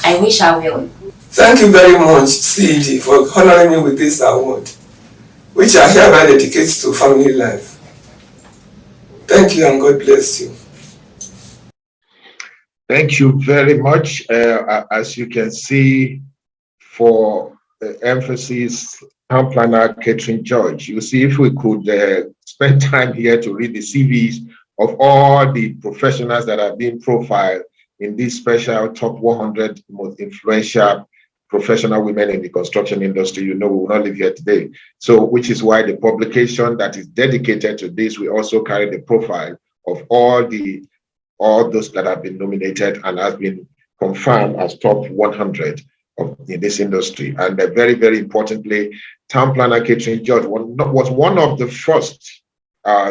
I wish her well. Thank you very much, CED, for honoring me with this award, which I hereby dedicate to family life. Thank you and God bless you. Thank you very much. As you can see, for emphasis, Town Planner Catherine George, you see, if we could spend time here to read the CVs of all the professionals that are being profiled in this special top 100 most influential professional women in the construction industry, you know we will not live here today. So, which is why the publication that is dedicated to this, we also carry the profile of all those that have been nominated and has been confirmed as top 100 in this industry. And very, very importantly, Town Planner Catherine George was one of the first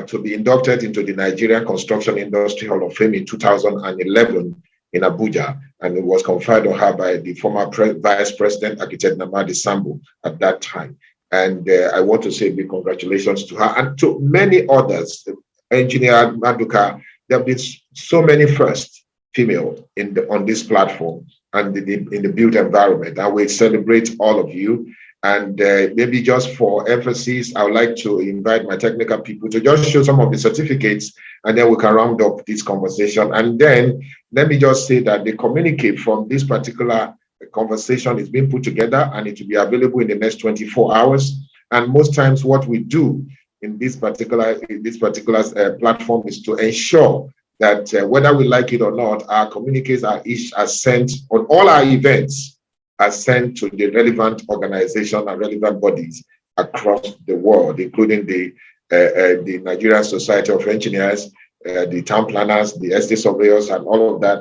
to be inducted into the Nigerian Construction Industry Hall of Fame in 2011 in Abuja, and it was conferred on her by the former Vice President, Architect Namadi Sambo at that time. And I want to say big congratulations to her and to many others. Engineer Maduka, there have been so many first female on this platform and in the built environment, and we celebrate all of you. And maybe just for emphasis, I would like to invite my technical people to just show some of the certificates, and then we can round up this conversation. And then let me just say that the communique from this particular conversation is being put together, and it will be available in the next 24 hours. And most times what we do in this particular platform is to ensure that whether we like it or not, our communiques are sent on all our events, are sent to the relevant organization and relevant bodies across the world, including the Nigerian Society of Engineers, the town planners, the estate surveyors, and all of that,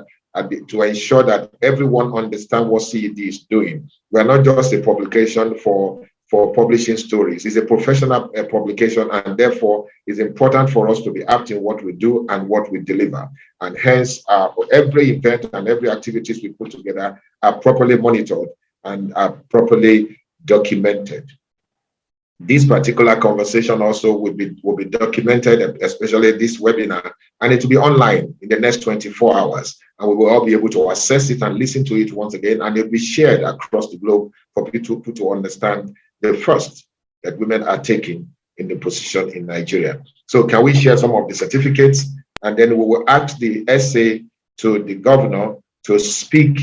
to ensure that everyone understands what CED is doing. We are not just a publication for publishing stories. It's a professional publication, and therefore it's important for us to be apt in what we do and what we deliver. And hence, every event and every activities we put together are properly monitored and are properly documented. This particular conversation also will be documented, especially this webinar, and it will be online in the next 24 hours. And we will all be able to access it and listen to it once again, and it will be shared across the globe for people to understand the first that women are taking in the position in Nigeria. So can we share some of the certificates, and then we will ask the SA to the governor to speak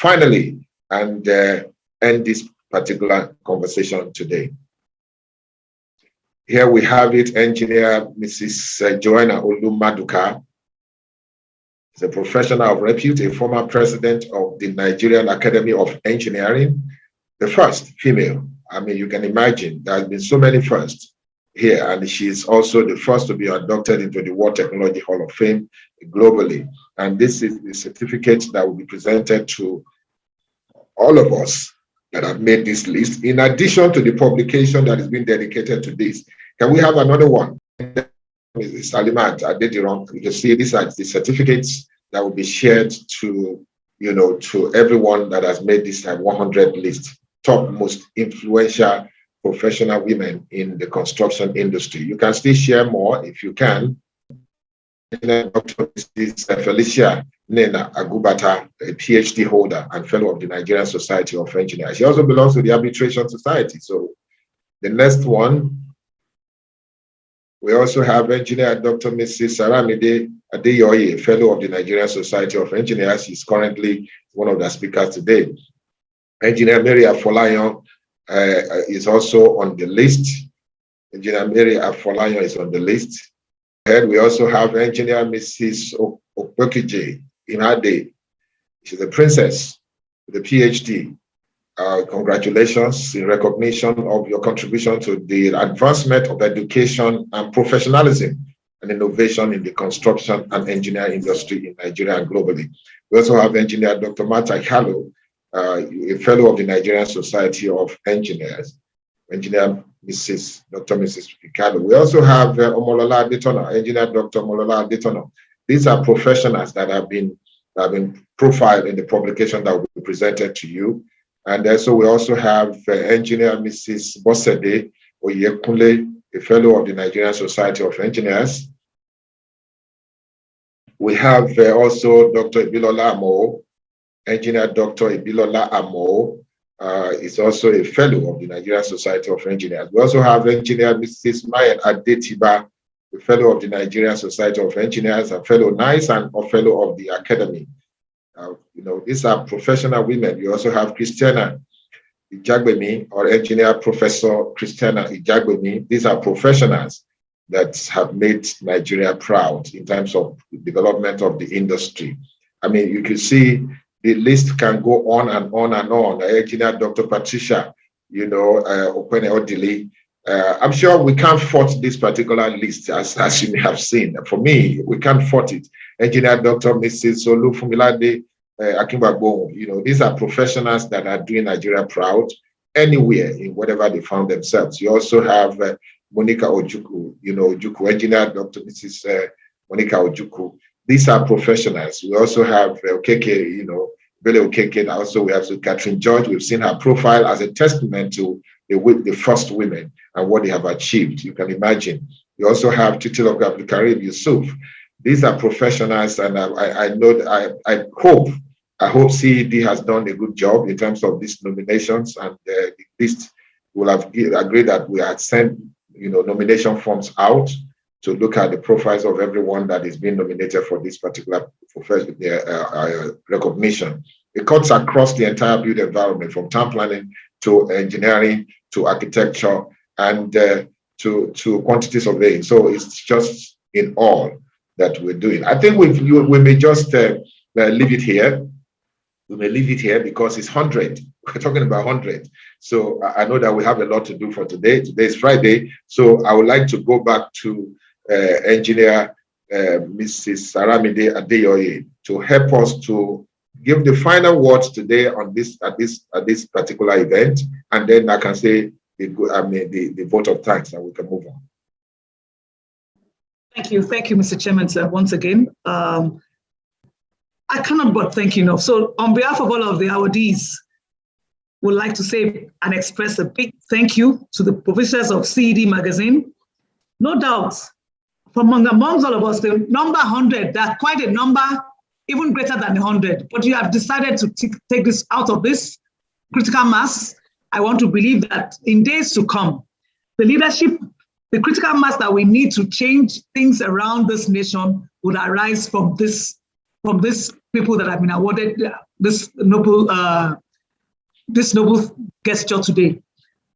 finally and end this particular conversation today. Here we have it, Engineer Mrs. Joanna Olumaduka is a professional of repute, a former president of the Nigerian Academy of Engineering, the first female. I mean, you can imagine there has been so many firsts here, and she's also the first to be inducted into the World Technology Hall of Fame globally. And this is the certificate that will be presented to all of us that have made this list, in addition to the publication that is being dedicated to this. Can we have another one? Salimat Adeyoye, you can see these are the certificates that will be shared to, to everyone that has made this 100 list, top most influential professional women in the construction industry. You can still share more if you can. Dr. Felicia Nena Agubata, a PhD holder and fellow of the Nigerian Society of Engineers. She also belongs to the Arbitration Society. So the next one, we also have Engineer Dr. Mrs. Aramide Adeyoye, fellow of the Nigerian Society of Engineers. She's currently one of the speakers today. Engineer Mary Afolayan is also on the list. Engineer Mary Afolayan is on the list. And we also have Engineer Mrs. Okpokije Imade. She's a princess with a PhD. Congratulations in recognition of your contribution to the advancement of education and professionalism and innovation in the construction and engineering industry in Nigeria and globally. We also have Engineer Dr. Martha Ikalo, a fellow of the Nigerian Society of Engineers. Engineer Dr. Mrs. Ikalo. We also have Omolola Adetono, Engineer Dr. Omolola Adetono. These are professionals that have been profiled in the publication that will be presented to you. And so we also have Engineer Mrs. Bosede Oyekunle, a fellow of the Nigerian Society of Engineers. We have also Dr. Ibilola Amo, Engineer Dr. Ibilola Amo is also a fellow of the Nigerian Society of Engineers. We also have Engineer Mrs. Mayan Adetiba, a fellow of the Nigerian Society of Engineers, a fellow NICE, and a fellow of the Academy. These are professional women. You also have Christiana Ijagbemi, or Engineer Professor Christiana Ijagbemi. These are professionals that have made Nigeria proud in terms of the development of the industry. I mean, you can see the list can go on and on and on. Engineer Dr. Patricia, Okwene Odili. I'm sure we can't fault this particular list, as you may have seen. For me, we can't fault it. Engineer Dr. Mrs. Solu Fumilade Akimbagbo, these are professionals that are doing Nigeria proud anywhere in whatever they found themselves. You also have Monica Ojuku, Ojuku, Engineer Dr. Mrs. Monica Ojuku. These are professionals. We also have Okeke, Bele Okeke. Also, we have Catherine George. We've seen her profile as a testament to the first women and what they have achieved. You can imagine. You also have Titilo Abdulkarim Yusuf. These are professionals, and I know that I hope I hope CED has done a good job in terms of these nominations, and the list will have agreed that we had sent, nomination forms out to look at the profiles of everyone that is being nominated for this particular recognition. It cuts across the entire built environment, from town planning to engineering to architecture and to quantity surveying. So it's just in all that we're doing. I think we may just leave it here. We may leave it here because it's 100. We're talking about 100. So I know that we have a lot to do for today. Today is Friday. So I would like to go back to engineer Mrs. Aramide Adeyoye to help us to give the final words today on this at this particular event, and then I can say the vote of thanks, and we can move on. Thank you, Mr. Chairman, sir, once again. I cannot but thank you enough. So on behalf of all of the awardees, would like to say and express a big thank you to the publishers of CED Magazine. No doubt, amongst all of us, the number 100, that's quite a number, even greater than 100, but you have decided to take this out of this critical mass. I want to believe that in days to come, the leadership, the critical mass that we need to change things around this nation would arise from this people that have been awarded this noble gesture today.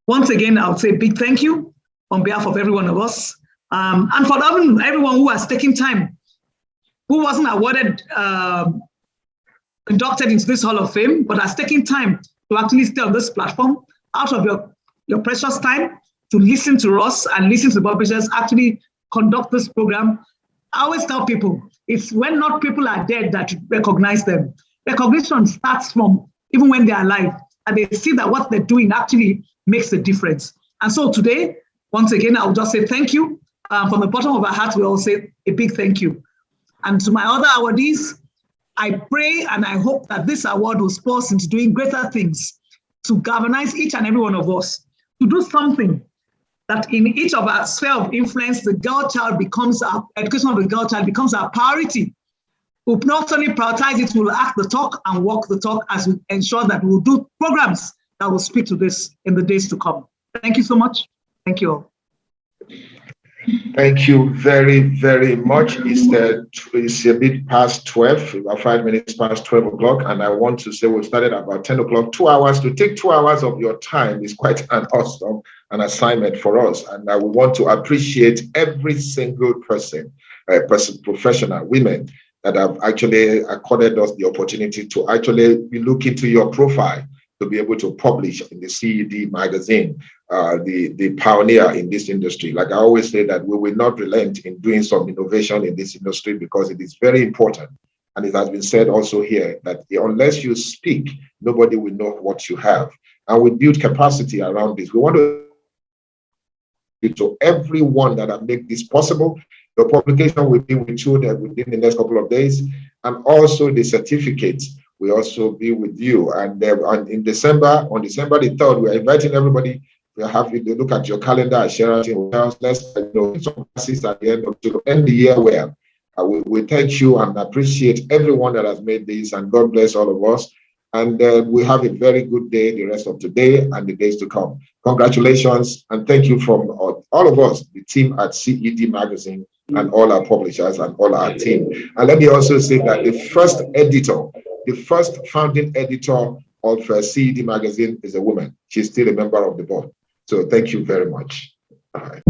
Once again, I would say a big thank you on behalf of every one of us, and for everyone who has taken time, who wasn't awarded, inducted into this Hall of Fame, but has taken time to actually stay on this platform out of your precious time to listen to us and listen to the publishers actually conduct this program. I always tell people, it's when not people are dead that you recognize them. Recognition starts from even when they're alive, and they see that what they're doing actually makes a difference. And so today, once again, I will just say thank you. From the bottom of our hearts, we all say a big thank you. And to my other awardees, I pray and I hope that this award will spur us into doing greater things to galvanize each and every one of us to do something that in each of our sphere of influence, the girl child becomes our education of the girl child becomes our priority. We'll not only prioritize it, we'll act the talk and walk the talk as we ensure that we'll do programs that will speak to this in the days to come. Thank you so much. Thank you all. Thank you very, very much. It's a bit past 12, about 5 minutes past 12 o'clock, and I want to say we started about 10 o'clock. 2 hours, to take 2 hours of your time is quite an assignment for us, and I would want to appreciate every single person, professional, women, that have actually accorded us the opportunity to actually look into your profile, to be able to publish in the CED Magazine, the pioneer in this industry. Like I always say, that we will not relent in doing some innovation in this industry, because it is very important. And it has been said also here that unless you speak, nobody will know what you have. And we build capacity around this. We want to everyone that have made this possible. The publication will be with you within the next couple of days, and also the certificates will also be with you. And on December the 3rd, we're inviting everybody. We are happy to look at your calendar at Sheraton Hotels. Let's some classes at the end the year well. We thank you and appreciate everyone that has made this, and God bless all of us. And we have a very good day the rest of today and the days to come. Congratulations, and thank you from all of us, the team at CED Magazine, and all our publishers and all our team. And let me also say that the first founding editor of CED Magazine is a woman. She's still a member of the board. So thank you very much. All right.